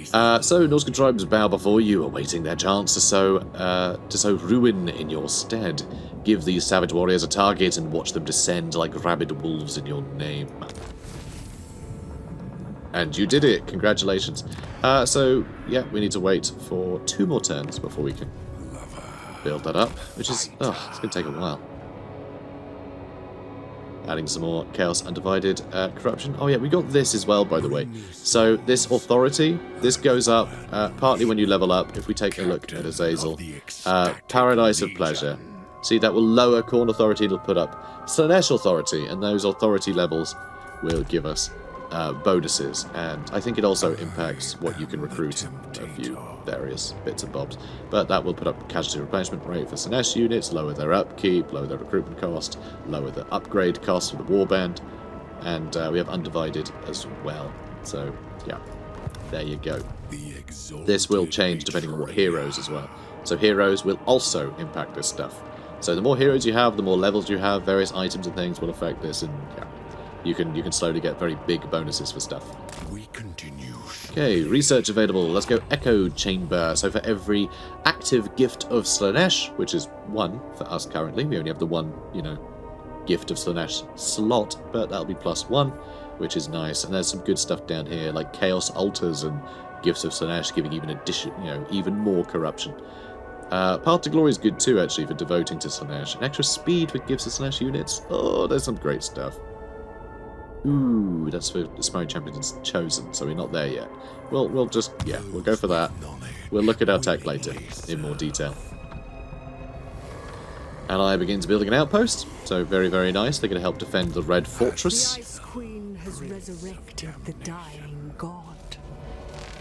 So Norscan tribes bow before you, awaiting their chance to sow ruin in your stead. Give these savage warriors a target and watch them descend like rabid wolves in your name. And you did it. Congratulations. So, yeah, we need to wait for 2 more turns before we can build that up, which is, it's going to take a while. Adding some more Chaos Undivided corruption. Oh yeah, we got this as well, by the way. So this authority, this goes up partly when you level up. If we take a look at Azazel, Paradise of Pleasure. See, that will lower Khorne authority, it'll put up Slaanesh authority, and those authority levels will give us bonuses. And I think it also impacts what you can recruit, a few various bits and bobs. But that will put up casualty replenishment rate for Slaanesh units, lower their upkeep, lower their recruitment cost, lower the upgrade cost for the warband, and we have Undivided as well. So, yeah, there you go. This will change depending on what heroes as well. So heroes will also impact this stuff. So the more heroes you have, the more levels you have, various items and things will affect this, and yeah, you can slowly get very big bonuses for stuff. We continue. Okay, research available. Let's go Echo Chamber. So for every active gift of Slaanesh, which is 1 for us currently, we only have the 1, you know, gift of Slaanesh slot, but that'll be +1, which is nice. And there's some good stuff down here, like Chaos Altars and Gifts of Slaanesh, giving even more corruption. Path to Glory is good too, actually, for devoting to Slaanesh. An extra speed for Gifts of Slaanesh units. Oh, there's some great stuff. Ooh, that's for Aspiring Champions Chosen, so we're not there yet. We'll go for that. We'll look at our tech later, in more detail. Ally begins building an outpost, so very, very nice. They're going to help defend the Red Fortress. The Ice Queen has resurrected the dying god.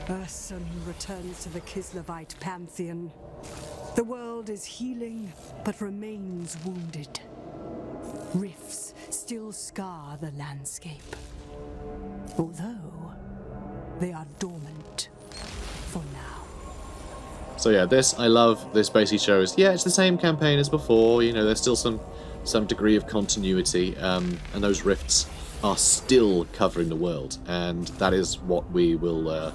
Her son returns to the Kislevite pantheon. The world is healing, but remains wounded. Rifts still scar the landscape, although they are dormant for now. So yeah, I love. This basically shows, yeah, it's the same campaign as before, you know, there's still some degree of continuity, and those rifts are still covering the world, and that is what we will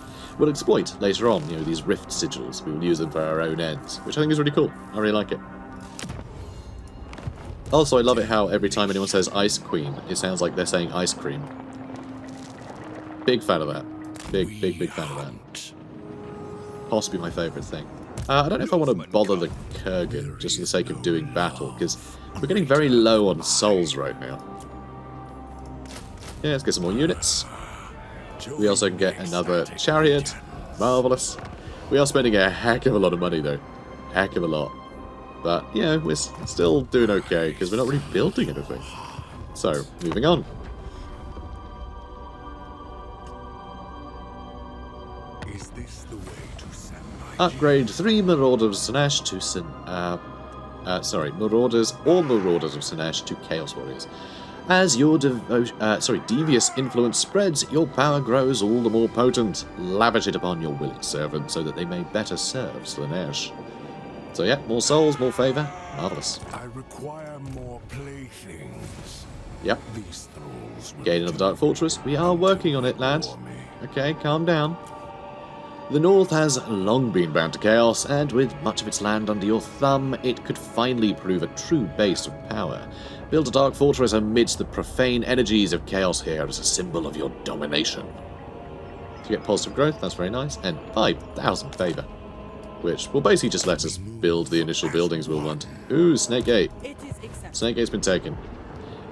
exploit later on, you know, these rift sigils. We will use them for our own ends, which I think is really cool. I really like it. Also, I love it how every time anyone says Ice Queen, it sounds like they're saying ice cream. Big fan of that. Big fan of that. Possibly my favourite thing. I don't know if I want to bother the Kurgan just for the sake of doing battle, because we're getting very low on souls right now. Yeah, let's get some more units. We also can get another chariot. Marvellous. We are spending a heck of a lot of money, though. Heck of a lot. But, you know, we're still doing okay, because we're not really building anything. So, moving on. Is this the way to Zanbaijin? Upgrade 3 Marauders of Slaanesh to Marauders of Slaanesh to Chaos Warriors. As your devious influence spreads, your power grows all the more potent. Lavish it upon your willing servants so that they may better serve Slaanesh. So yeah, more souls, more favour. Marvellous. I require more playthings. Yep. These thralls will Gain another Dark Fortress. We are working on it, lads. for me. Okay, calm down. The North has long been bound to chaos, and with much of its land under your thumb, it could finally prove a true base of power. Build a Dark Fortress amidst the profane energies of chaos here as a symbol of your domination. To get positive growth, that's very nice, and 5,000 favour, which will basically just let us build the initial buildings we'll want. Ooh, Snake Gate. Snake Gate's been taken.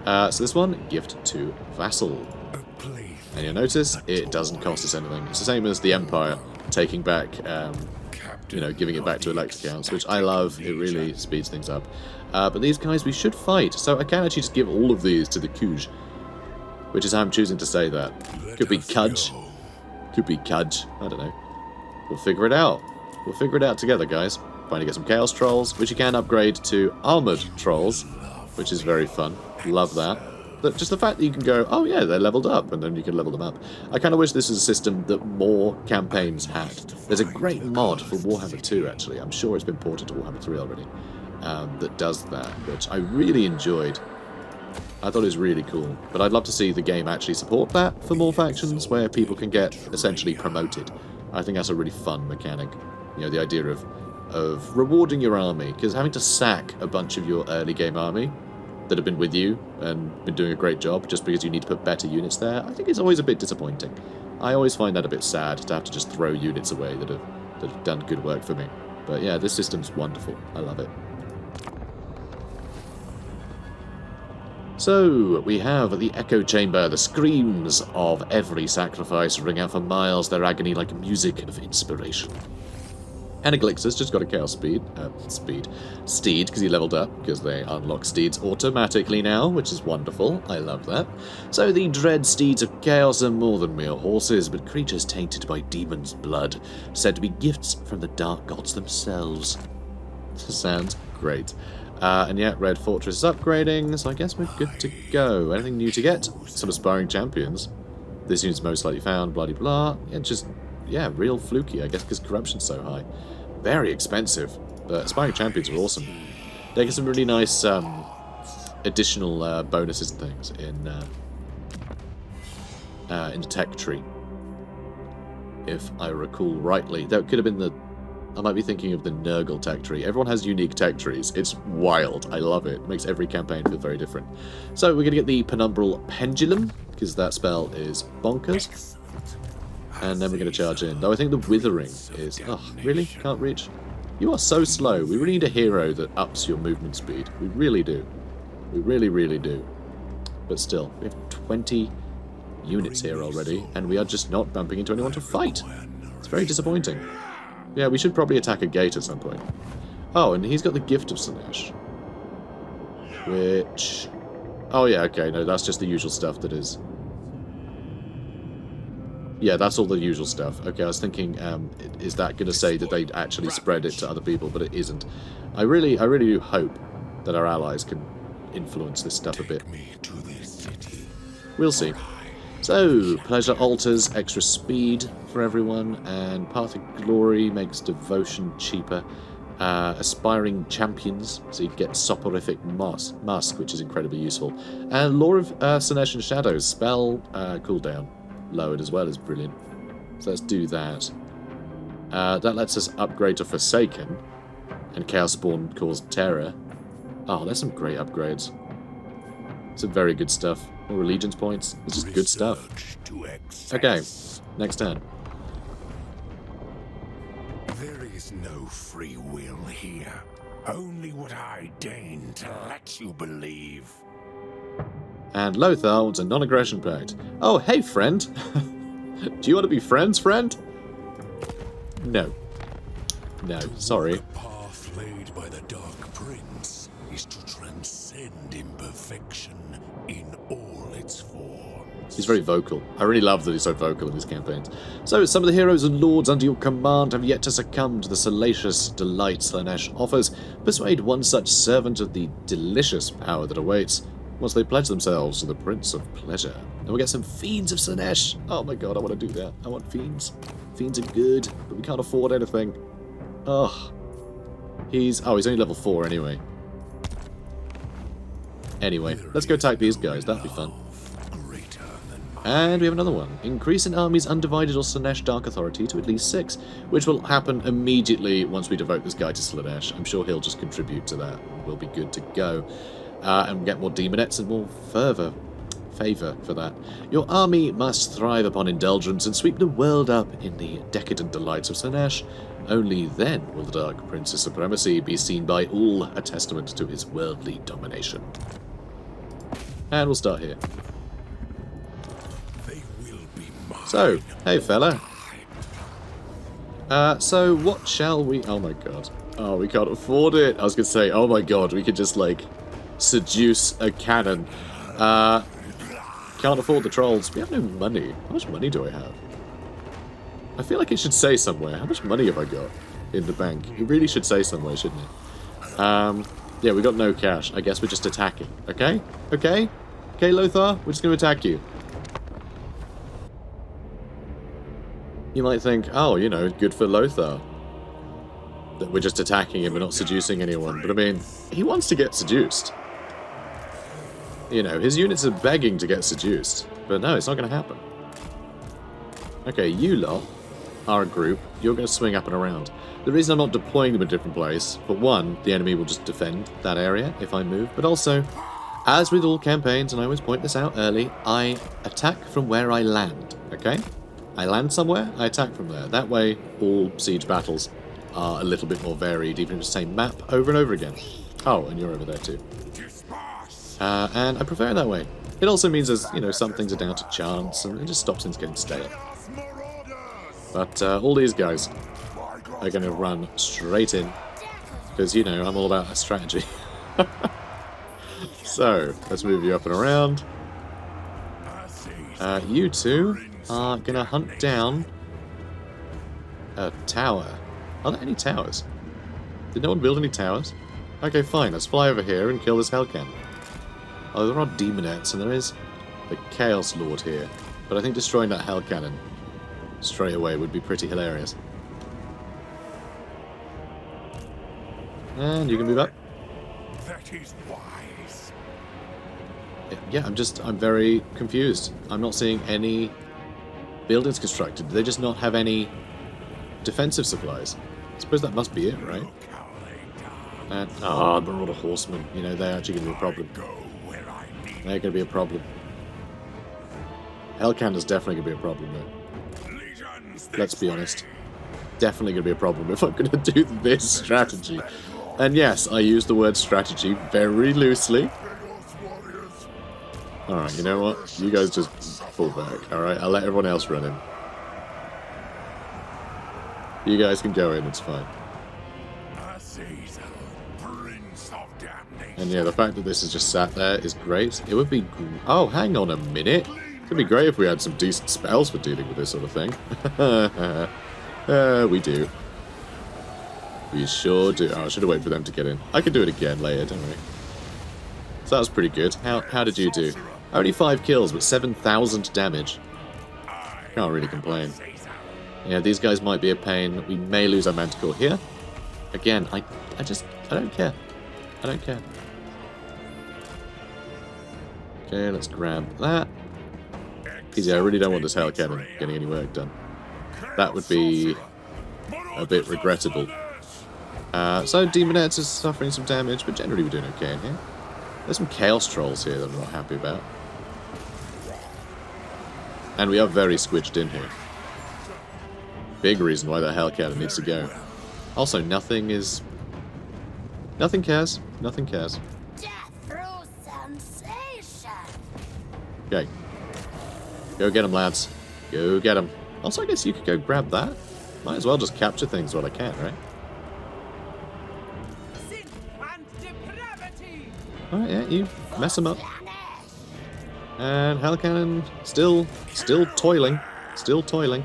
So this one, gift to vassal. A plaything. And you'll notice it doesn't cost us anything. It's the same as the Empire taking back, you know, giving it back to elect accounts, which I love. It really speeds things up. But these guys we should fight, so I can actually just give all of these to the Kuj, which is how I'm choosing to say that. Could be Kudge. Could be Kudge. I don't know. We'll figure it out. We'll figure it out together, guys. Trying to get some Chaos Trolls, which you can upgrade to Armoured Trolls, which is very fun. Love that. But just the fact that you can go, oh yeah, they're leveled up, and then you can level them up. I kind of wish this was a system that more campaigns had. There's a great mod for Warhammer 2, actually. I'm sure it's been ported to Warhammer 3 already, that does that, which I really enjoyed. I thought it was really cool. But I'd love to see the game actually support that for more factions, where people can get essentially promoted. I think that's a really fun mechanic. You know, the idea of rewarding your army, because having to sack a bunch of your early game army that have been with you and been doing a great job just because you need to put better units there, I think it's always a bit disappointing. I always find that a bit sad to have to just throw units away that have done good work for me. But yeah, this system's wonderful. I love it. So, we have the Echo Chamber. The screams of every sacrifice ring out for miles, their agony like music of inspiration. Anaglix's just got a Chaos Steed, because he leveled up, because they unlock steeds automatically now, which is wonderful. I love that. So the dread steeds of Chaos are more than mere horses, but creatures tainted by demon's blood, said to be gifts from the dark gods themselves. Sounds great. And yet, Red Fortress is upgrading, so I guess we're good to go. Anything new to get? Some aspiring champions. This unit's most likely found, blah blah. Yeah, just, yeah, real fluky, I guess, because corruption's so high. Very expensive, but aspiring champions are awesome. They get some really nice additional bonuses and things in the tech tree, if I recall rightly. That could have been the... I might be thinking of the Nurgle tech tree. Everyone has unique tech trees. It's wild. I love it. It makes every campaign feel very different. So we're going to get the Penumbral Pendulum, because that spell is bonkers. And then we're going to charge in. Though I think the Withering is... Oh, really? Can't reach? You are so slow. We really need a hero that ups your movement speed. We really do. We really, really do. But still, we have 20 units here already, and we are just not bumping into anyone to fight. It's very disappointing. Yeah, we should probably attack a gate at some point. Oh, and he's got the Gift of Slaanesh. Which... Oh yeah, okay, no, that's just the usual stuff that is... Yeah, that's all the usual stuff. Okay, I was thinking, is that going to say that they'd actually spread it to other people, but it isn't. I really do hope that our allies can influence this stuff a bit. We'll see. So, Pleasure alters extra speed for everyone, and Path of Glory makes devotion cheaper. Aspiring champions, so you get Soporific Musk, which is incredibly useful. And Law of Slaanesh and Shadows, spell cooldown lowered as well is brilliant. So let's do that. That lets us upgrade to Forsaken, and Chaos Spawn cause Terror. Oh, there's some great upgrades. Some very good stuff. More Allegiance points. This is good stuff. Okay, next turn. There is no free will here. Only what I deign to let you believe. And Lothar wants a non-aggression pact. Oh, hey, friend. Do you want to be friends, friend? No. No, sorry. by the Dark Prince is to transcend imperfection in all its forms. He's very vocal. I really love that he's so vocal in his campaigns. So, some of the heroes and lords under your command have yet to succumb to the salacious delight Slaanesh offers. Persuade one such servant of the delicious power that awaits once they pledge themselves to the Prince of Pleasure. And we'll get some Fiends of Slaanesh. Oh my god, I want to do that. I want Fiends. Fiends are good, but we can't afford anything. Ugh. He's only level 4 anyway. Anyway, let's go attack these guys. That'll be fun. And we have another one. Increase an army's undivided or Slaanesh Dark Authority to at least 6, which will happen immediately once we devote this guy to Slaanesh. I'm sure he'll just contribute to that. We'll be good to go. And get more demonettes and more favour for that. Your army must thrive upon indulgence and sweep the world up in the decadent delights of Slaanesh. Only then will the Dark Prince's supremacy be seen by all, a testament to his worldly domination. And we'll start here. So, hey fella. So what shall we... Oh my god. Oh, we can't afford it. I was gonna say, oh my god, we could just, like, seduce a cannon. Can't afford the trolls. We have no money. How much money do I have? I feel like it should say somewhere. How much money have I got in the bank? It really should say somewhere, shouldn't it? Yeah, we got no cash. I guess we're just attacking. Okay? Okay? Okay, Lothar? We're just gonna attack you. You might think, oh, you know, good for Lothar. That we're just attacking him, we're not seducing anyone. But I mean, he wants to get seduced. You know, his units are begging to get seduced. But no, it's not going to happen. Okay, you lot are a group. You're going to swing up and around. The reason I'm not deploying them in a different place, for one, the enemy will just defend that area if I move. But also, as with all campaigns, and I always point this out early, I attack from where I land, okay? I land somewhere, I attack from there. That way, all siege battles are a little bit more varied, even if it's the same map over and over again. Oh, and you're over there too. And I prefer it that way. It also means there's, you know, some things are down to chance, and it just stops things getting stale. But all these guys are going to run straight in, because, you know, I'm all about strategy. So, let's move you up and around. You two are going to hunt down a tower. Are there any towers? Did no one build any towers? Okay, fine. Let's fly over here and kill this Hellcan. Oh, there are demonettes, and there is the Chaos Lord here. But I think destroying that Hell Cannon straight away would be pretty hilarious. And you can move up. That is wise. Yeah, I'm very confused. I'm not seeing any buildings constructed. Do they just not have any defensive supplies? I suppose that must be it, right? And, Marauder Horsemen. You know, they're actually going to be a problem. They're going to be a problem. Hellcannon's definitely going to be a problem, though. Let's be honest. Definitely going to be a problem if I'm going to do this strategy. And yes, I use the word strategy very loosely. Alright, you know what? You guys just fall back, alright? I'll let everyone else run in. You guys can go in, it's fine. Azazel, Prince of Damnation. And yeah, the fact that this is just sat there is great. It would be... Oh, hang on a minute. It'd be great if we had some decent spells for dealing with this sort of thing. We do. We sure do. Oh, I should have waited for them to get in. I can do it again later, don't worry. So that was pretty good. How did you do? Only 5 kills, but 7,000 damage. Can't really complain. Yeah, these guys might be a pain. We may lose our Manticore here. Again, I don't care. I don't care. Okay, let's grab that. Because yeah, I really don't want this Hell Cannon getting any work done. That would be a bit regrettable. So Demonettes is suffering some damage, but generally we're doing okay in here. There's some Chaos Trolls here that I'm not happy about. And we are very squidged in here. Big reason why that Hell Cannon needs to go. Also, nothing is... Nothing cares. Nothing cares. Okay. Go get them, lads. Go get them. Also, I guess you could go grab that. Might as well just capture things while I can, right? Alright, yeah, you mess him up. And Hell Cannon still toiling. Still toiling.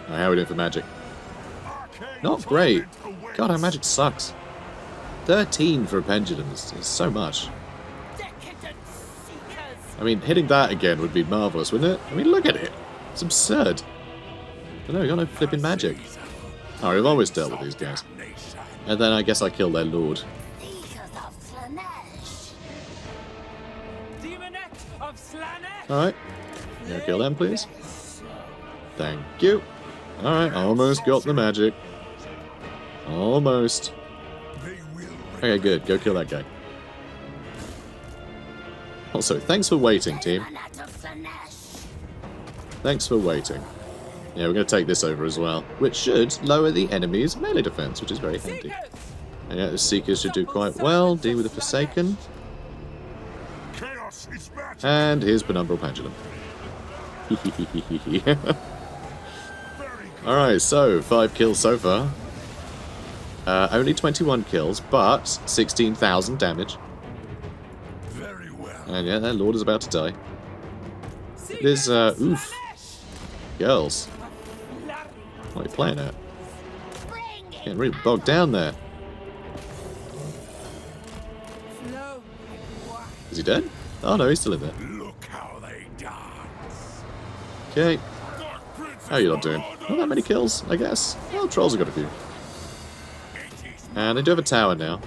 Alright, how are we doing for magic? Not great. God, our magic sucks. 13 for a pendulum is so much. I mean, hitting that again would be marvellous, wouldn't it? I mean, look at it. It's absurd. But no, we got no flipping magic. Alright, we've always dealt with these guys. And then I guess I kill their lord. Alright. Gonna kill them, please. Thank you. Alright, almost got the magic. Almost. Okay, good. Go kill that guy. Also, thanks for waiting, team. Thanks for waiting. Yeah, we're going to take this over as well, which should lower the enemy's melee defense, which is very handy. And yeah, the Seekers should do quite well. Deal with the Forsaken. And here's Penumbral Pendulum. Alright, so 5 kills so far. Only 21 kills, but 16,000 damage. And yeah, their lord is about to die. It is, oof. Girls. What are you playing at? Getting really bogged down there. Is he dead? Oh no, he's still in there. Okay. How are you lot doing? Not that many kills, I guess. Well, trolls have got a few. And they do have a tower now.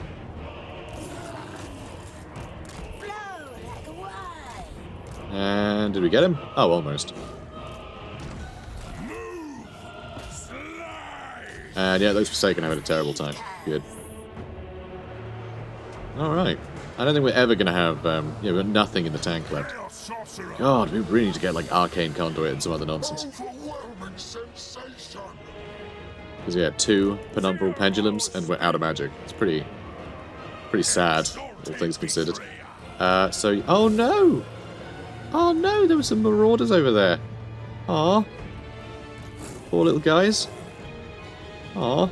And did we get him? Oh, almost. And yeah, those Forsaken having a terrible time. Good. Alright. I don't think we're ever going to have, yeah, we've got nothing in the tank left. God, we really need to get, like, Arcane Conduit and some other nonsense. Because, yeah, 2 Penumbral Pendulums, and we're out of magic. It's pretty sad, all things considered. So, oh no! Oh no, there were some Marauders over there. Aw. Poor little guys. Aw.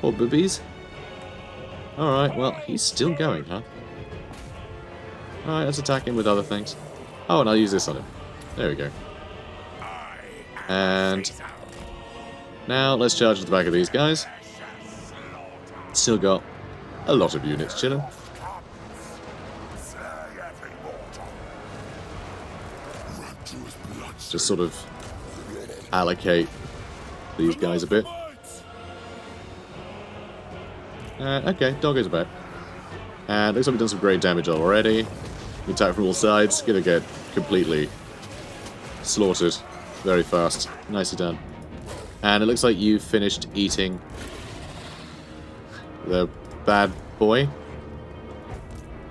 Poor boobies. Alright, well, he's still going, huh? Alright, let's attack him with other things. Oh, and I'll use this on him. There we go. And now let's charge at the back of these guys. Still got a lot of units chilling. Just sort of allocate these guys a bit. Okay, Doggo's back. And looks like we've done some great damage already. We attack from all sides, gonna get completely slaughtered very fast. Nicely done. And it looks like you finished eating the bad boy.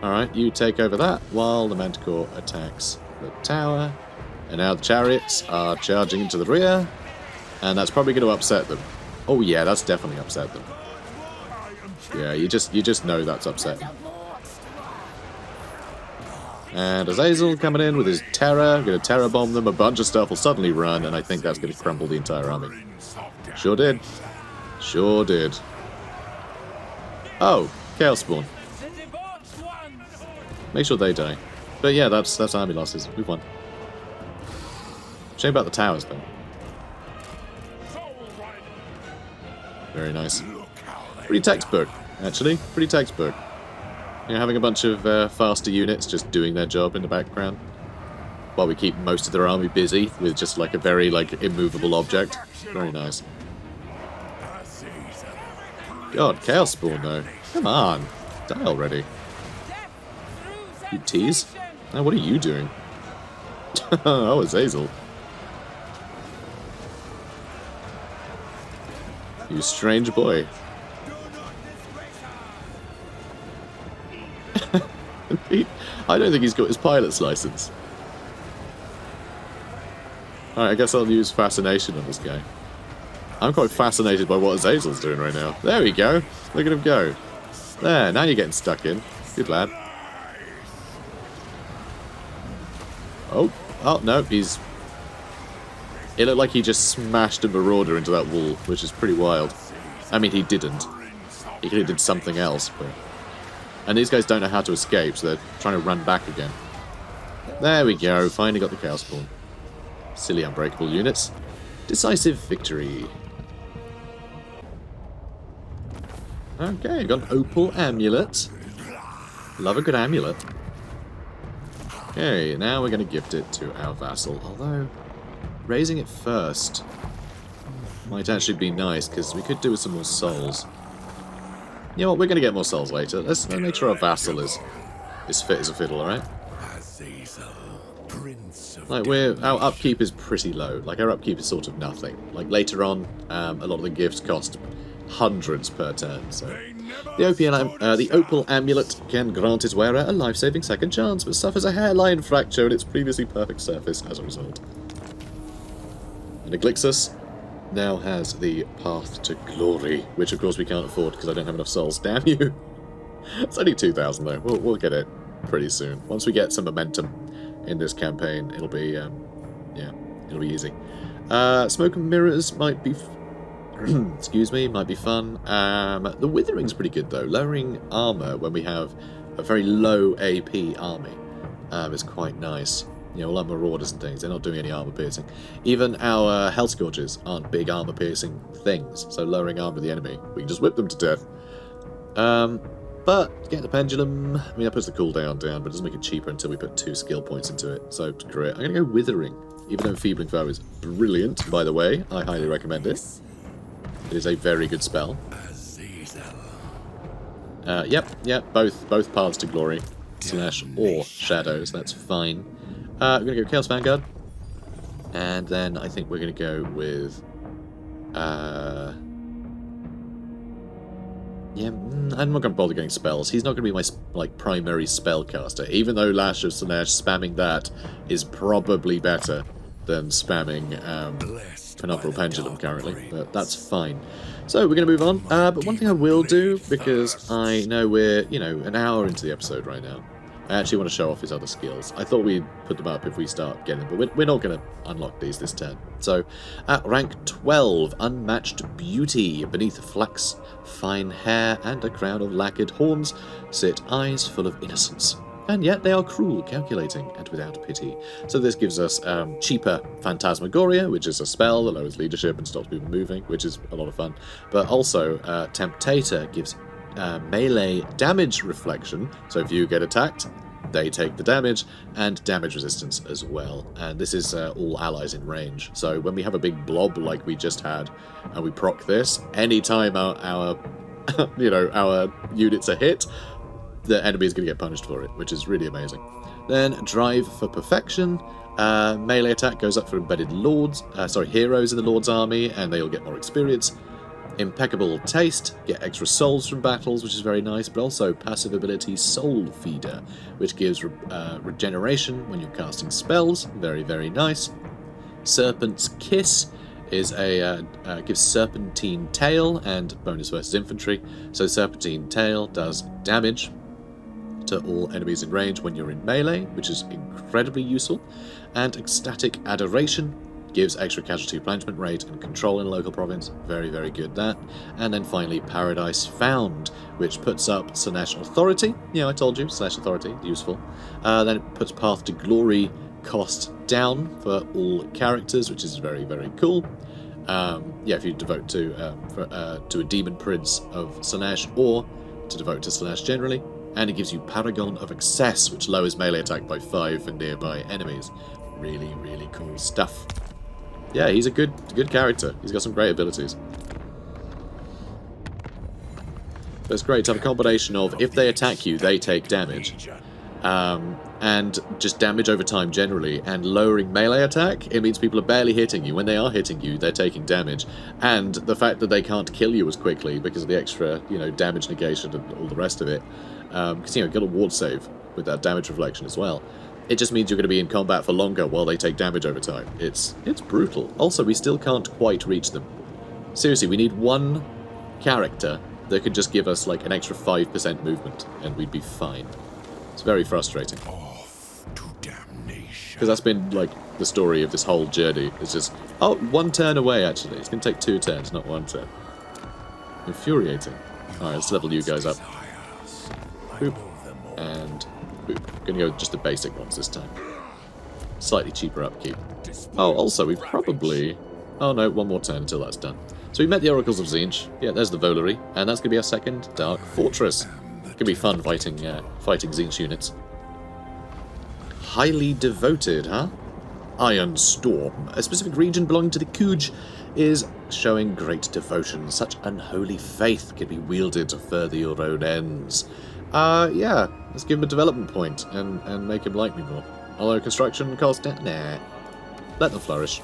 Alright, you take over that while the Manticore attacks the tower. And now the chariots are charging into the rear. And that's probably going to upset them. Oh yeah, that's definitely upset them. Yeah, you just know that's upsetting. And Azazel coming in with his terror. Going to terror bomb them. A bunch of stuff will suddenly run, and I think that's going to crumble the entire army. Sure did. Sure did. Oh, Chaos Spawn. Make sure they die. But yeah, that's army losses. We've won. Shame about the towers, though. Very nice. Pretty textbook, actually. Pretty textbook. You know, having a bunch of faster units just doing their job in the background, while we keep most of their army busy with just like a very immovable object. Very nice. God, Chaos Spawn though. Come on, die already. You tease? Now what are you doing? Oh, Azazel. You strange boy. I don't think he's got his pilot's license. Alright, I guess I'll use Fascination on this guy. I'm quite fascinated by what Azazel's doing right now. There we go. Look at him go. There, now you're getting stuck in. Good lad. Oh, no, he's... It looked like he just smashed a Marauder into that wall, which is pretty wild. I mean, he didn't. He could have did something else, but... And these guys don't know how to escape, so they're trying to run back again. There we go, finally got the Chaos Spawn. Silly unbreakable units. Decisive victory. Okay, got an opal amulet. Love a good amulet. Okay, now we're going to gift it to our vassal, although raising it first might actually be nice, because we could do with some more souls. You know what, we're going to get more souls later. Let's make sure our vassal is fit as a fiddle, alright? Azazel, Prince of Like, our upkeep is pretty low. Like, our upkeep is sort of nothing. Like, later on, a lot of the gifts cost hundreds per turn, so... The opal amulet can grant its wearer a life-saving second chance, but suffers a hairline fracture in its previously perfect surface as a result. And Elixir now has the path to glory, which of course we can't afford because I don't have enough souls. Damn you! It's only 2,000 though. We'll get it pretty soon. Once we get some momentum in this campaign, it'll be yeah, it'll be easy. Smoke and mirrors might be. Excuse me, might be fun. The withering's pretty good though. Lowering armor when we have a very low AP army is quite nice. You know, all our marauders and things, they're not doing any armor piercing. Even our Hell Scourges aren't big armor piercing things, so lowering armor of the enemy, we can just whip them to death. But get the pendulum. I mean, that puts the cooldown down, but it doesn't make it cheaper until we put 2 skill points into it. So screw it. I'm gonna go withering, even though Enfeebling Foe is brilliant. By the way, I highly recommend it. It is a very good spell. Yep, both paths to glory, Slaanesh or shadows. That's fine. We're gonna go Chaos Vanguard, and then I think we're gonna go with. Yeah, I'm not going to bother getting spells. He's not going to be my primary spellcaster, even though Lash of Slaanesh spamming that is probably better than spamming Penumbral Pendulum currently, but that's fine. So we're going to move on. But one thing I will do, because I know we're, you know, an hour into the episode right now, I actually want to show off his other skills. I thought we'd put them up if we start getting them, but we're not going to unlock these this turn. So, at rank 12, Unmatched Beauty. Beneath flax, fine hair, and a crown of lacquered horns, sit eyes full of innocence. And yet they are cruel, calculating, and without pity. So this gives us cheaper Phantasmagoria, which is a spell that lowers leadership and stops people moving, which is a lot of fun. But also, Temptator gives melee damage reflection, so if you get attacked, they take the damage, and damage resistance as well. And this is all allies in range. So when we have a big blob like we just had, and we proc this, anytime our you know, our units are hit, the enemy is going to get punished for it, which is really amazing. Then Drive for Perfection. Melee attack goes up for embedded heroes in the Lord's army, and they'll get more experience. Impeccable Taste, get extra souls from battles, which is very nice, but also passive ability Soul Feeder, which gives regeneration when you're casting spells, very, very nice. Serpent's Kiss is gives Serpentine Tail and bonus versus infantry, so Serpentine Tail does damage to all enemies in range when you're in melee, which is incredibly useful. And Ecstatic Adoration gives extra casualty replenishment rate and control in a local province. Very, very good, that. And then finally, Paradise Found, which puts up Slaanesh Authority. Yeah, I told you, Slaanesh Authority, useful. Then it puts Path to Glory cost down for all characters, which is very, very cool. Yeah, if you devote to a Demon Prince of Slaanesh, or to devote to Slaanesh generally. And it gives you Paragon of Excess, which lowers melee attack by 5 for nearby enemies. Really, really cool stuff. Yeah, he's a good character. He's got some great abilities. But it's great to have a combination of, if they attack you, they take damage. And just damage over time generally, and lowering melee attack, it means people are barely hitting you. When they are hitting you, they're taking damage. And the fact that they can't kill you as quickly because of the extra, you know, damage negation and all the rest of it. Because, you know, you've got a ward save with that damage reflection as well. It just means you're going to be in combat for longer while they take damage over time. It's brutal. Also, we still can't quite reach them. Seriously, we need one character that could just give us like an extra 5% movement, and we'd be fine. It's very frustrating. Off to damnation. Because that's been like the story of this whole journey. It's just, oh, 1 turn away actually. It's going to take 2 turns, not 1 turn. Infuriating. Alright, let's level you guys up. boop, and boop. Gonna go with just the basic ones this time. Slightly cheaper upkeep. Oh, also, we probably... Oh no, one more turn until that's done. So we met the Oracles of Tzeentch. Yeah, there's the Valerie, and that's gonna be our second Dark Fortress. Gonna be fun fighting Tzeentch units. Highly devoted, huh? Iron Storm. A specific region belonging to the Kuj is showing great devotion. Such unholy faith can be wielded to further your own ends. Yeah, let's give him a development point and make him like me more. Although construction cost... Nah. Let them flourish.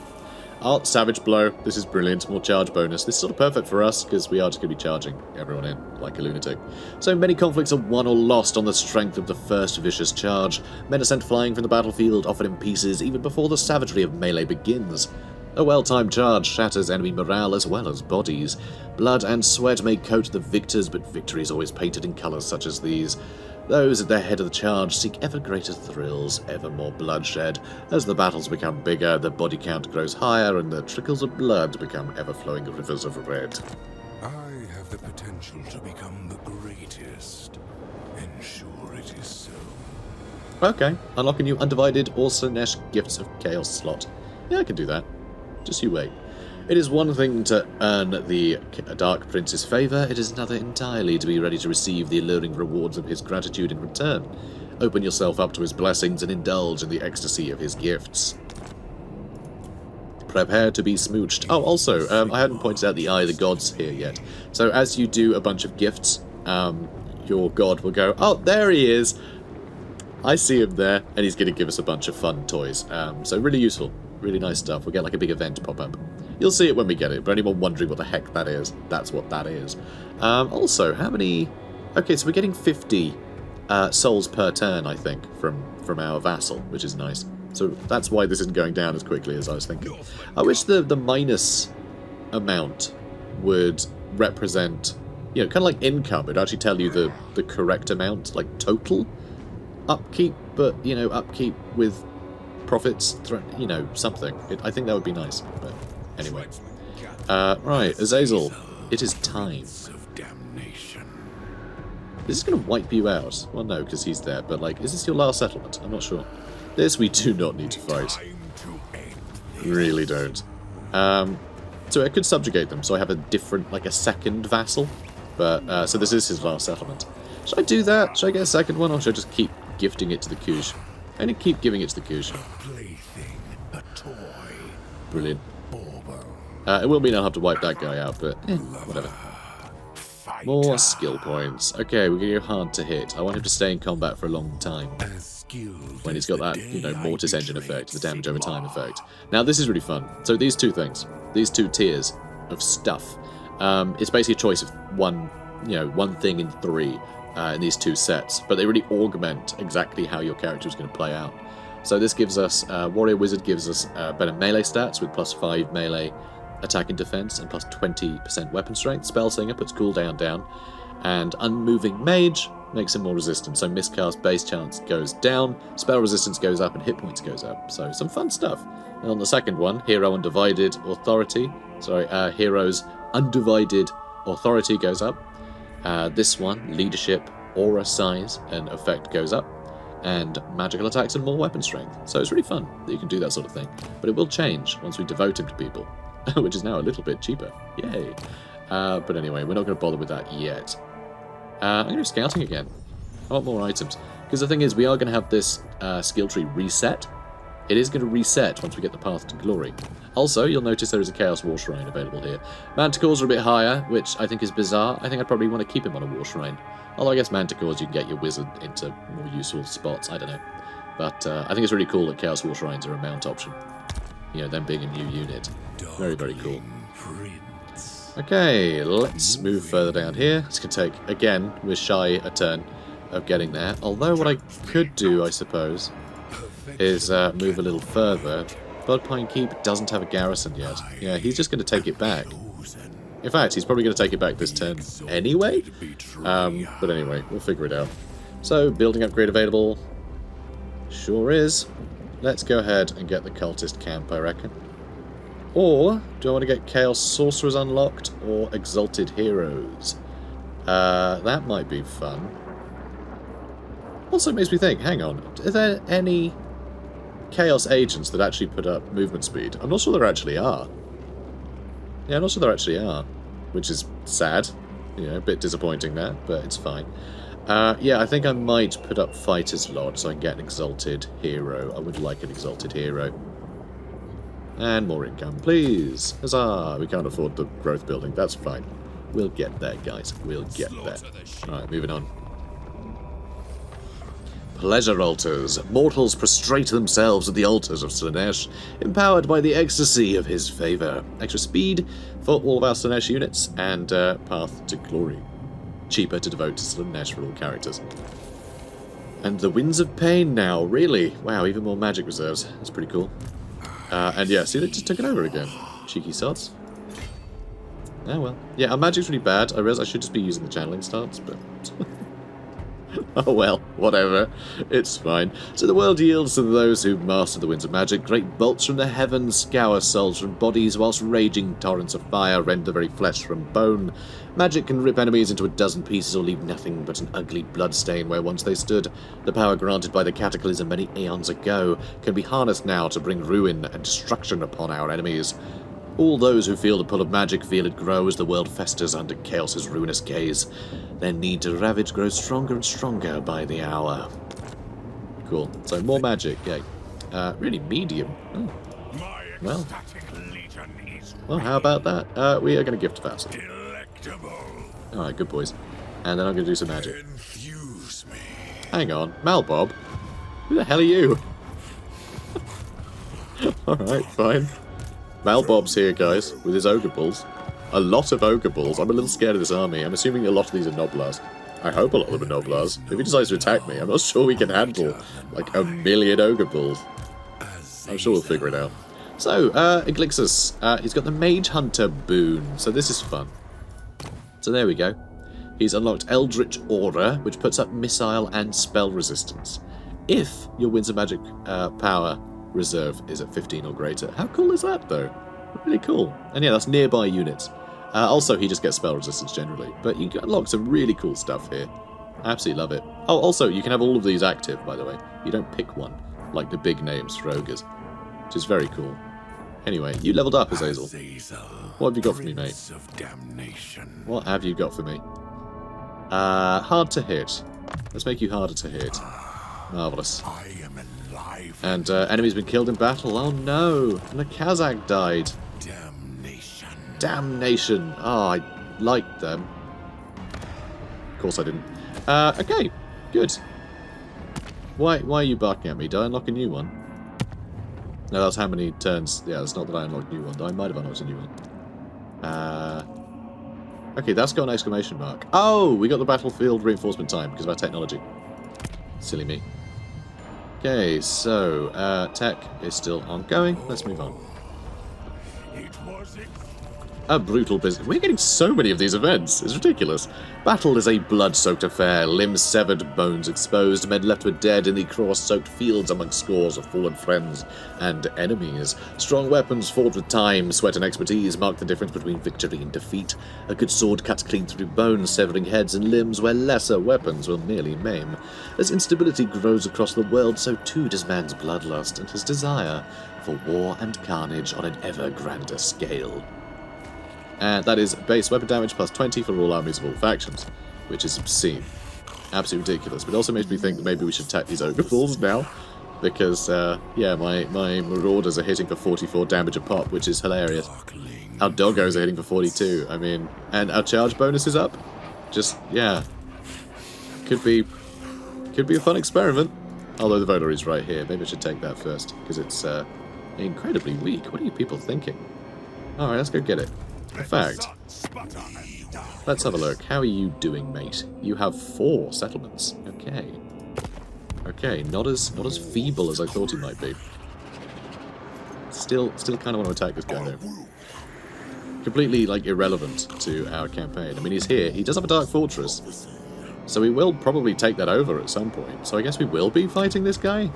Oh, Savage Blow. This is brilliant. More charge bonus. This is sort of perfect for us, because we are just going to be charging everyone in like a lunatic. So many conflicts are won or lost on the strength of the first vicious charge. Men are sent flying from the battlefield, often in pieces, even before the savagery of melee begins. A well-timed charge shatters enemy morale as well as bodies. Blood and sweat may coat the victors, but victory is always painted in colours such as these. Those at the head of the charge seek ever greater thrills, ever more bloodshed. As the battles become bigger, the body count grows higher, and the trickles of blood become ever-flowing rivers of red. I have the potential to become the greatest. Ensure it is so. Okay, unlock a new Undivided or Slaanesh Gifts of Chaos slot. Yeah, I can do that. Just you wait. It is one thing to earn the Dark Prince's favour, it is another entirely to be ready to receive the alluring rewards of his gratitude in return. Open yourself up to his blessings and indulge in the ecstasy of his gifts. Prepare to be smooched. Oh, also, I hadn't pointed out the Eye of the Gods here yet. So as you do a bunch of gifts, your god will go, oh, there he is! I see him there, and he's going to give us a bunch of fun toys. So really useful. Really nice stuff. We'll get like a big event pop up. You'll see it when we get it, but anyone wondering what the heck that is, that's what that is. Also, how many... Okay, so we're getting 50 souls per turn, I think, from our vassal, which is nice. So that's why this isn't going down as quickly as I was thinking. I wish the minus amount would represent, you know, kind of like income. It'd actually tell you the correct amount, like total upkeep, but, you know, upkeep with profits, you know, something. I think that would be nice, but anyway. Right, Azazel, it is time. Damnation. Is this going to wipe you out? Well, no, because he's there, but, like, is this your last settlement? I'm not sure. This we do not need to fight. Really don't. So I could subjugate them, so I have a different, like, a second vassal. But, so this is his last settlement. Should I do that? Should I get a second one, or should I just keep gifting it to the Kuj? I'm going to keep giving it to the Kuj. Plaything, a toy. Brilliant. It will mean I'll have to wipe that guy out, but whatever. More skill points. Okay, we're going to go hard to hit. I want him to stay in combat for a long time. When he's got that, you know, mortis engine effect, the damage over time effect. Now, this is really fun. So these two things, these two tiers of stuff, it's basically a choice of one, you know, one thing in three in these two sets, but they really augment exactly how your character is going to play out. So this gives us, Warrior Wizard gives us better melee stats with +5 melee attack and defense and +20% weapon strength. Spell Singer puts cooldown down, and Unmoving Mage makes him more resistant. So miscast base chance goes down, spell resistance goes up, and hit points goes up. So some fun stuff. And on the second one, Hero Undivided Authority, Hero's Undivided Authority goes up. This one, Leadership, Aura Size, and Effect goes up. And magical attacks and more weapon strength. So it's really fun that you can do that sort of thing. But it will change once we devote him to people, which is now a little bit cheaper. Yay! But anyway, we're not going to bother with that yet. I'm going to do scouting again. I want more items. Because the thing is, we are going to have this skill tree reset. It is going to reset once we get the Path to Glory. Also, you'll notice there is a Chaos War Shrine available here. Manticores are a bit higher, which I think is bizarre. I think I'd probably want to keep him on a War Shrine. Although I guess Manticores, you can get your Wizard into more useful spots. I don't know. But I think it's really cool that Chaos War Shrines are a mount option. You know, them being a new unit. Very, very cool. Okay, let's move further down here. It's going to take, again, we're shy a turn of getting there. Although what I could do, I suppose, is move a little further. Bloodpine Keep doesn't have a garrison yet. Yeah, he's just going to take it back. In fact, he's probably going to take it back this turn anyway. But anyway, we'll figure it out. So, building upgrade available. Sure is. Let's go ahead and get the Cultist Camp, I reckon. Or, do I want to get Chaos Sorcerers unlocked, or Exalted Heroes? That might be fun. Also makes me think, hang on, are there any Chaos agents that actually put up movement speed? I'm not sure there actually are. Yeah, I'm not sure there actually are, which is sad. You know, a bit disappointing there, but it's fine. Yeah, I think I might put up Fighter's Lot so I can get an Exalted Hero. I would like an Exalted Hero. And more income, please. Huzzah! We can't afford the growth building. That's fine. We'll get there, guys. We'll get there. Alright, moving on. Pleasure altars. Mortals prostrate themselves at the altars of Slaanesh, empowered by the ecstasy of his favour. Extra speed for all of our Slaanesh units, and path to glory. Cheaper to devote to Slaanesh for all characters. And the Winds of Pain now, really? Wow, even more magic reserves. That's pretty cool. And yeah, see, they just took it over again. Cheeky sods. Oh well. Yeah, our magic's really bad. I realise I should just be using the channeling stance, but... oh well, whatever. It's fine. So the world yields to those who master the winds of magic. Great bolts from the heavens scour souls from bodies, whilst raging torrents of fire rend the very flesh from bone. Magic can rip enemies into a dozen pieces or leave nothing but an ugly bloodstain where once they stood. The power granted by the Cataclysm many aeons ago can be harnessed now to bring ruin and destruction upon our enemies. All those who feel the pull of magic feel it grow as the world festers under Chaos's ruinous gaze. Their need to ravage grows stronger and stronger by the hour. Cool. So more magic, yay. Really medium. Oh. Well, how about that? We are going to gift vassal. Alright, good boys. And then I'm going to do some magic. Hang on, Malbob? Who the hell are you? Alright, fine. Malbob's here, guys, with his ogre bulls. A lot of ogre bulls. I'm a little scared of this army. I'm assuming a lot of these are Noblars. I hope a lot of them are Noblars. If he decides to attack me, I'm not sure we can handle, like, 1,000,000 ogre bulls. I'm sure we'll figure it out. So, Eglixus. He's got the Mage Hunter boon, so this is fun. So there we go. He's unlocked Eldritch Aura, which puts up missile and spell resistance. If your Winds of Magic power reserve is at 15 or greater. How cool is that, though? Really cool. And yeah, that's nearby units. Also, he just gets spell resistance generally. But you can unlock some really cool stuff here. I absolutely love it. Oh, also, you can have all of these active, by the way. You don't pick one, like the big names for ogres. Which is very cool. Anyway, you leveled up, Azazel. What have you got for me, mate? Damnation. What have you got for me? Hard to hit. Let's make you harder to hit. Marvellous. I am alive. And enemy's been killed in battle. Oh no! And the Kazakh died. Damnation. Damnation. Oh, I liked them. Of course I didn't. Okay, good. Why are you barking at me? Did I unlock a new one? No, that's how many turns. Yeah, it's not that I unlocked a new one. Though I might have unlocked a new one. Okay, that's got an exclamation mark. Oh, we got the battlefield reinforcement time because of our technology. Silly me. Okay, so tech is still ongoing. Let's move on. A brutal business. We're getting so many of these events. It's ridiculous. Battle is a blood-soaked affair. Limbs severed, bones exposed, men left for dead in the cross-soaked fields among scores of fallen friends and enemies. Strong weapons fought with time, sweat and expertise mark the difference between victory and defeat. A good sword cuts clean through bones, severing heads and limbs where lesser weapons will merely maim. As instability grows across the world, so too does man's bloodlust and his desire for war and carnage on an ever grander scale. And that is base weapon damage plus 20 for all armies of all factions, which is obscene. Absolutely ridiculous. But it also makes me think that maybe we should attack these ogre balls now, because, yeah, my marauders are hitting for 44 damage a pop, which is hilarious. Our doggos are hitting for 42, I mean, and our charge bonus is up. Just, yeah. Could be a fun experiment. Although the voter is right here. Maybe I should take that first, because it's incredibly weak. What are you people thinking? Alright, let's go get it. In fact, let's have a look. How are you doing, mate? You have 4 settlements. Okay. Okay, not as feeble as I thought he might be. Still kind of want to attack this guy, though. Completely, like, irrelevant to our campaign. I mean, he's here. He does have a Dark Fortress. So we will probably take that over at some point. So I guess we will be fighting this guy?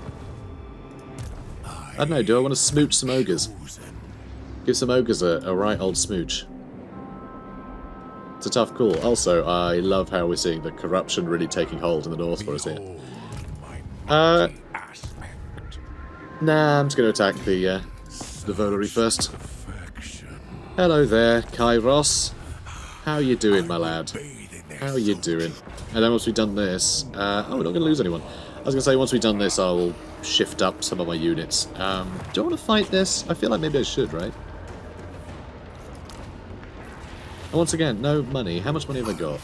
I don't know, do I want to smooch some ogres? Give some ogres a right old smooch. It's a tough call. Also, I love how we're seeing the corruption really taking hold in the north for us here. Nah, I'm just going to attack the Volary first. Hello there, Kairos. How you doing, my lad? How you doing? And then once we've done this... oh, we're not going to lose anyone. I was going to say, once we've done this, I'll shift up some of my units. Do I want to fight this? I feel like maybe I should, right? And once again, no money. How much money have I got?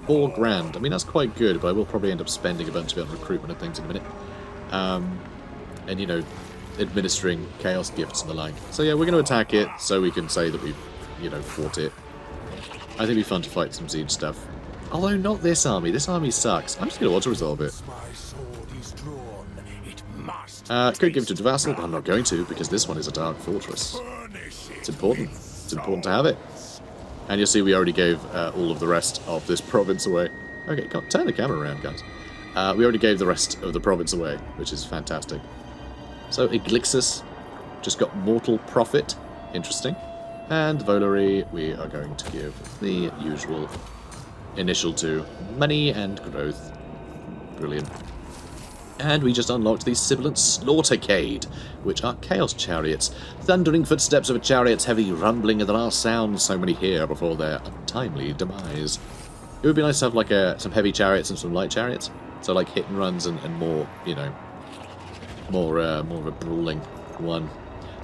4 grand. I mean, that's quite good, but I will probably end up spending a bunch of it on recruitment and things in a minute. And, you know, administering chaos gifts and the like. So yeah, we're going to attack it so we can say that we've, you know, fought it. I think it'd be fun to fight some siege stuff. Although not this army. This army sucks. I'm just going to auto-resolve it. Could give it to vassal, but I'm not going to because this one is a dark fortress. It's important. It's important to have it. And you'll see we already gave all of the rest of this province away. Okay, turn the camera around, guys. We already gave the rest of the province away, which is fantastic. So, Iglixus just got Mortal Profit. Interesting. And Volary, we are going to give the usual initial 2. Money and growth. Brilliant. And we just unlocked the Sibilant Slaughtercade, which are Chaos Chariots. Thundering footsteps of a chariot's heavy rumbling of the last sound so many hear before their untimely demise. It would be nice to have like some heavy chariots and some light chariots. So like hit and runs and more, you know, more of a brawling one.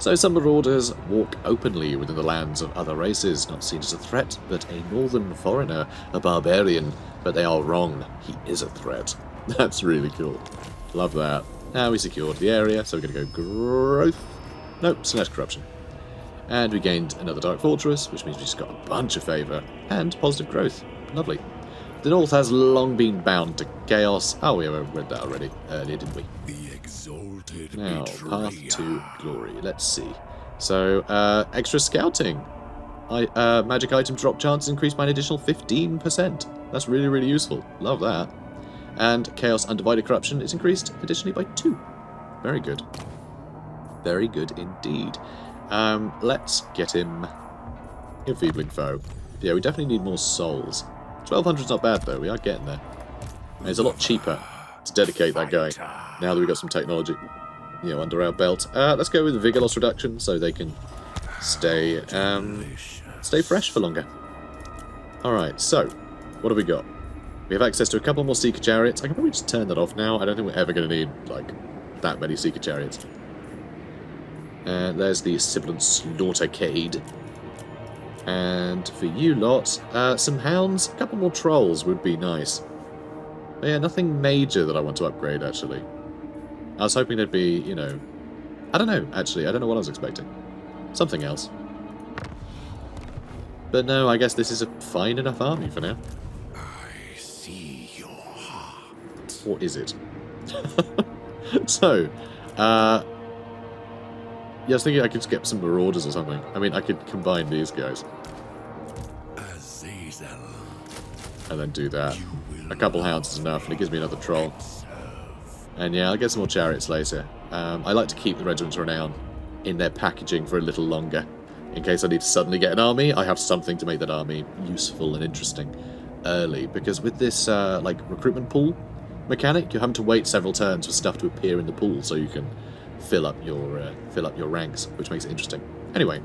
So some marauders walk openly within the lands of other races, not seen as a threat, but a northern foreigner, a barbarian. But they are wrong. He is a threat. That's really cool. Love that. Now we secured the area, so we're going to go growth. Nope, Slaanesh corruption. And we gained another dark fortress, which means we just got a bunch of favour and positive growth. Lovely. The north has long been bound to chaos. Oh, we read that already earlier, didn't we? The exalted now, betrayer. path to glory. Let's see. So, extra scouting. Magic item drop chance increased by an additional 15%. That's really, really useful. Love that. And Chaos Undivided Corruption is increased additionally by 2. Very good. Very good indeed. Let's get him Enfeebling Foe. Yeah, we definitely need more souls. 1200's not bad though, we are getting there. And it's a lot cheaper to dedicate that guy, now that we've got some technology, you know, under our belt. Let's go with Vigor Loss Reduction so they can stay fresh for longer. Alright, so, what have we got? We have access to a couple more Seeker Chariots. I can probably just turn that off now. I don't think we're ever going to need, like, that many Seeker Chariots. And there's the Sibilant Slaughtercade. And for you lot, some hounds, a couple more trolls would be nice. But yeah, nothing major that I want to upgrade, actually. I was hoping there'd be, you know... I don't know, actually. I don't know what I was expecting. Something else. But no, I guess this is a fine enough army for now. What is it? So, yeah, I was thinking I could just get some marauders or something. I mean, I could combine these guys. Azazel. And then do that. A couple hounds is enough, and it gives me another troll. And yeah, I'll get some more chariots later. I like to keep the Regiment of Renown in their packaging for a little longer. In case I need to suddenly get an army, I have something to make that army useful and interesting early. Because with this, like, recruitment pool mechanic, you're having to wait several turns for stuff to appear in the pool so you can fill up your ranks, which makes it interesting. Anyway,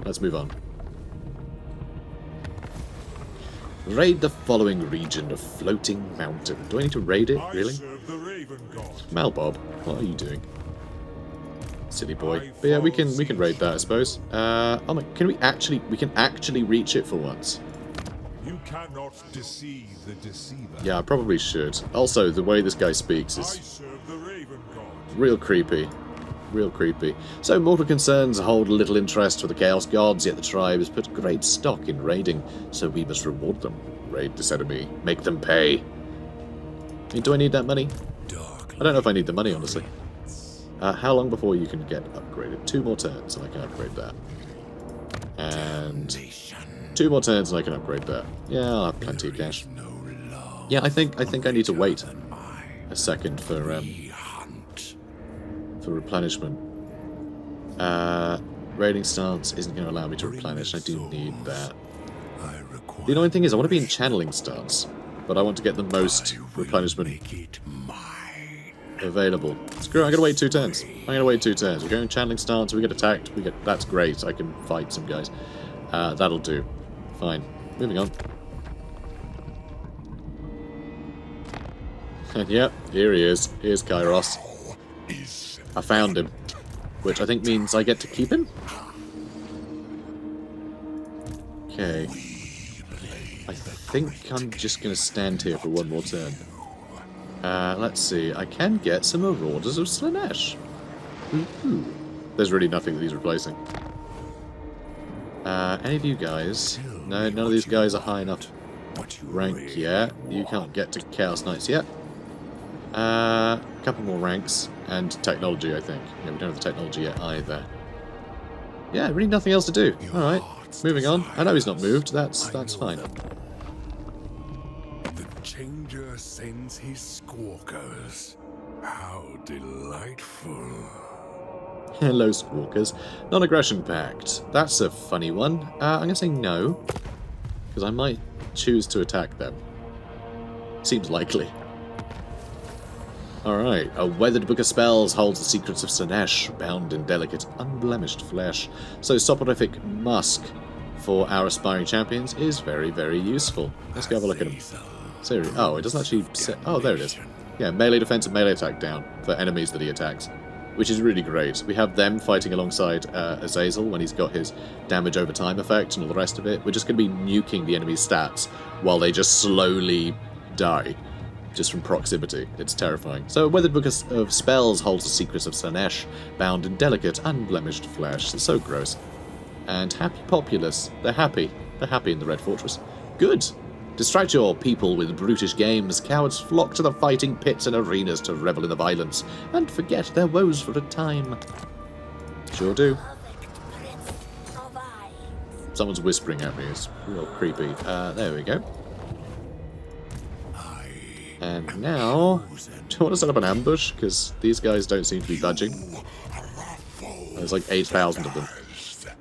let's move on. Raid the following region of Floating Mountain. Do I need to raid it? Really? Malbob, what are you doing? Silly boy. But yeah, we can raid that, I suppose. Oh my, we can actually reach it for once. You cannot deceive the deceiver. Yeah, I probably should. Also, the way this guy speaks is real creepy. Real creepy. So, mortal concerns hold little interest for the Chaos Gods, yet the tribe has put great stock in raiding, so we must reward them. Raid this enemy. Make them pay. I mean, do I need that money? I don't know if I need the money, honestly. How long before you can get upgraded? 2 more turns and I can upgrade that. And 2 more turns and I can upgrade that. Yeah, I'll have plenty of cash. Yeah, I think I need to wait a second for replenishment. Raiding stance isn't going to allow me to replenish. I do need that. The annoying thing is I want to be in channeling stance, but I want to get the most replenishment available. Screw it, I'm gonna wait 2 turns. I'm gonna wait 2 turns. We're going channeling stance, we get attacked, that's great. I can fight some guys. That'll do. Fine. Moving on. And yep, here he is. Here's Kairos. I found him. Which I think means I get to keep him? Okay. I think I'm just going to stand here for 1 more turn. Let's see. I can get some Marauders of Slaanesh. There's really nothing that he's replacing. Any of you guys? No, none of these guys are high enough rank yet. You can't get to Chaos Knights yet. A couple more ranks and technology, I think. Yeah, we don't have the technology yet either. Yeah, really nothing else to do. Alright, moving on. I know he's not moved, that's fine. The Changer sends his squawkers. How delightful. Hello, Squawkers. Non-aggression pact. That's a funny one. I'm going to say no, because I might choose to attack them. Seems likely. Alright, a weathered book of spells holds the secrets of Slaanesh, bound in delicate, unblemished flesh. So soporific musk for our aspiring champions is very, very useful. Let's go have a look at him. Seriously. Oh, it doesn't actually set... Oh, there it is. Yeah, melee defense and melee attack down for enemies that he attacks, which is really great. We have them fighting alongside Azazel when he's got his damage over time effect and all the rest of it. We're just going to be nuking the enemy's stats while they just slowly die. Just from proximity. It's terrifying. So, a weathered book of spells holds the secrets of Slaanesh, bound in delicate, unblemished flesh. It's so gross. And happy populace. They're happy. They're happy in the Red Fortress. Good. Distract your people with brutish games. Cowards flock to the fighting pits and arenas to revel in the violence and forget their woes for a time. Sure do. Someone's whispering at me. It's real creepy. There we go. And now, do you want to set up an ambush? Because these guys don't seem to be budging. There's like 8,000 of them.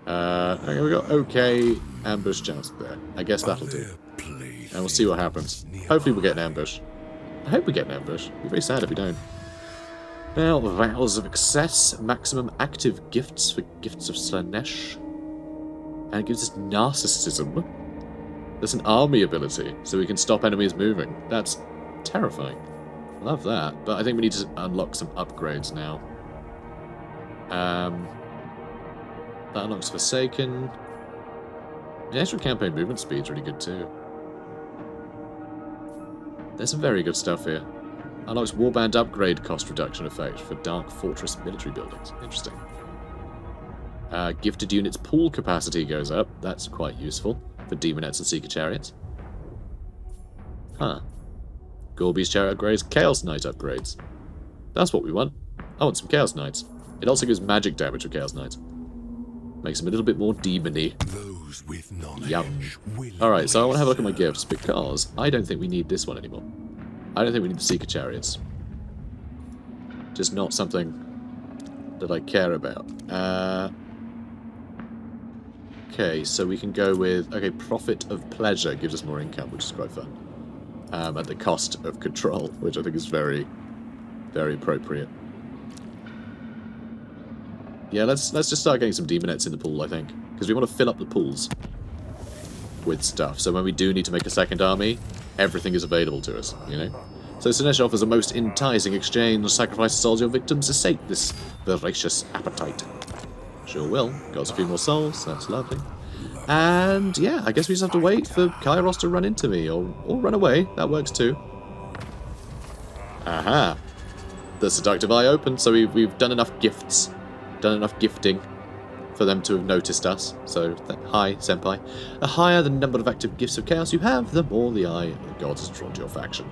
Okay, we got okay ambush chance there. I guess that'll do. And we'll see what happens. Hopefully we'll get an ambush. I hope we get an ambush. It'd be very sad if we don't. Now, Vows of Excess. Maximum active gifts for Gifts of Slaanesh. And it gives us Narcissism. There's an army ability, so we can stop enemies moving. That's terrifying. Love that, but I think we need to unlock some upgrades now. That unlocks Forsaken. The extra campaign movement speed's really good too. There's some very good stuff here. Unlocks warband upgrade cost reduction effect for Dark Fortress military buildings. Interesting. Gifted units pool capacity goes up. That's quite useful for Demonettes and Seeker Chariots. Huh. Gorby's Chariot upgrades, Chaos Knight upgrades. That's what we want. I want some Chaos Knights. It also gives magic damage with Chaos Knights. Makes them a little bit more demon-y. Those with knowledge. Yum. Alright, so I want to have a look at my gifts, because I don't think we need this one anymore. I don't think we need the Seeker Chariots. Just not something that I care about. Okay, so we can go with... Okay, Profit of Pleasure gives us more income, which is quite fun. At the cost of control, which I think is very, very appropriate. Yeah, let's just start getting some Demonettes in the pool, I think. Because we want to fill up the pools with stuff. So when we do need to make a second army, everything is available to us, you know? So Slaanesh offers a most enticing exchange. Sacrifice souls your victims to sate this voracious appetite. Sure will. Got us a few more souls, that's lovely. And yeah, I guess we just have to wait for Kairos to run into me, or run away. That works too. Aha! The seductive eye opened, so we've done enough gifts, done enough gifting for them to have noticed us. So, hi, Senpai. The higher the number of active gifts of chaos you have, the more the eye of the gods has drawn to your faction.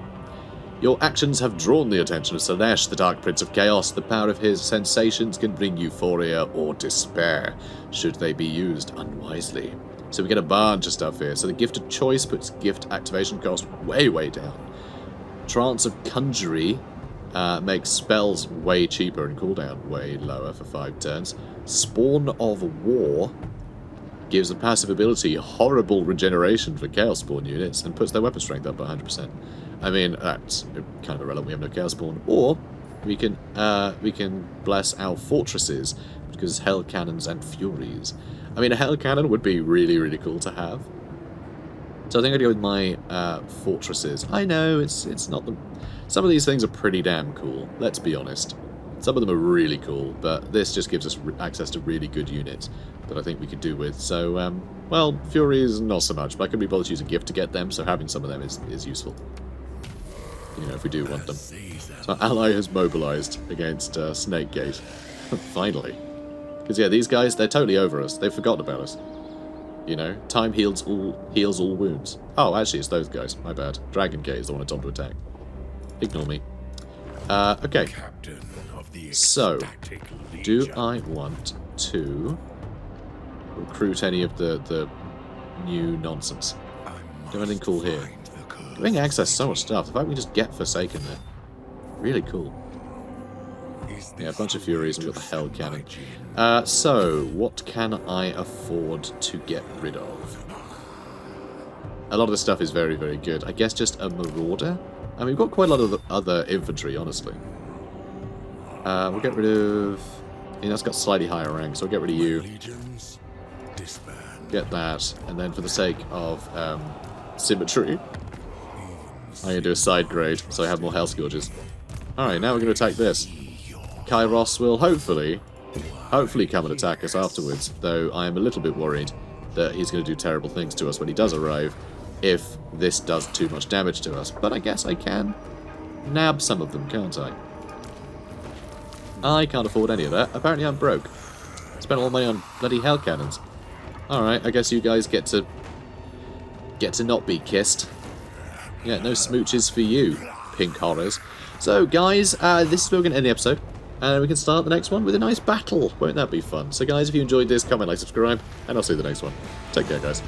Your actions have drawn the attention of Slaanesh, the Dark Prince of Chaos. The power of his sensations can bring euphoria or despair, should they be used unwisely. So we get a bunch of stuff here. So the gift of choice puts gift activation cost way, way down. Trance of Conjury makes spells way cheaper and cooldown way lower for 5 turns. Spawn of War gives the passive ability horrible regeneration for Chaos Spawn units and puts their weapon strength up by 100%. I mean, that's kind of irrelevant, we have no Chaos Spawn. Or, We can bless our fortresses, because hell cannons and furies. I mean, a hell cannon would be really, really cool to have. So I think I'd go with my fortresses. I know, it's not the... Some of these things are pretty damn cool, let's be honest. Some of them are really cool, but this just gives us access to really good units that I think we could do with. So, well, furies, not so much, but I could be bothered to use a gift to get them, so having some of them is useful. You know, if we do want them. So our ally has mobilized against Snakegate. Finally. Because, yeah, these guys, they're totally over us. They've forgotten about us. You know, time heals all wounds. Oh, actually, it's those guys. My bad. Dragon Gate is the one I told to attack. Ignore me. Okay. So, do I want to recruit any of the new nonsense? Do anything cool here? We can access so much stuff. The fact we just get Forsaken there. Really cool. Yeah, a bunch of Furies and we've got the Hell Cannon. So, what can I afford to get rid of? A lot of this stuff is very, very good. I guess just a Marauder? I mean, we've got quite a lot of other infantry, honestly. We'll get rid of... I mean, that's got slightly higher rank, so we'll get rid of you. Get that. And then for the sake of symmetry, I'm going to do a side grade, so I have more Hell Scourges. Alright, now we're going to attack this. Kairos will hopefully come and attack us afterwards, though I am a little bit worried that he's going to do terrible things to us when he does arrive, if this does too much damage to us. But I guess I can nab some of them, can't I? I can't afford any of that. Apparently I'm broke. Spent all my money on bloody hell cannons. Alright, I guess you guys get to not be kissed. Yeah, no smooches for you, pink horrors. So, guys, this is where we're going to end the episode. And we can start the next one with a nice battle. Won't that be fun? So, guys, if you enjoyed this, comment, like, subscribe, and I'll see you in the next one. Take care, guys.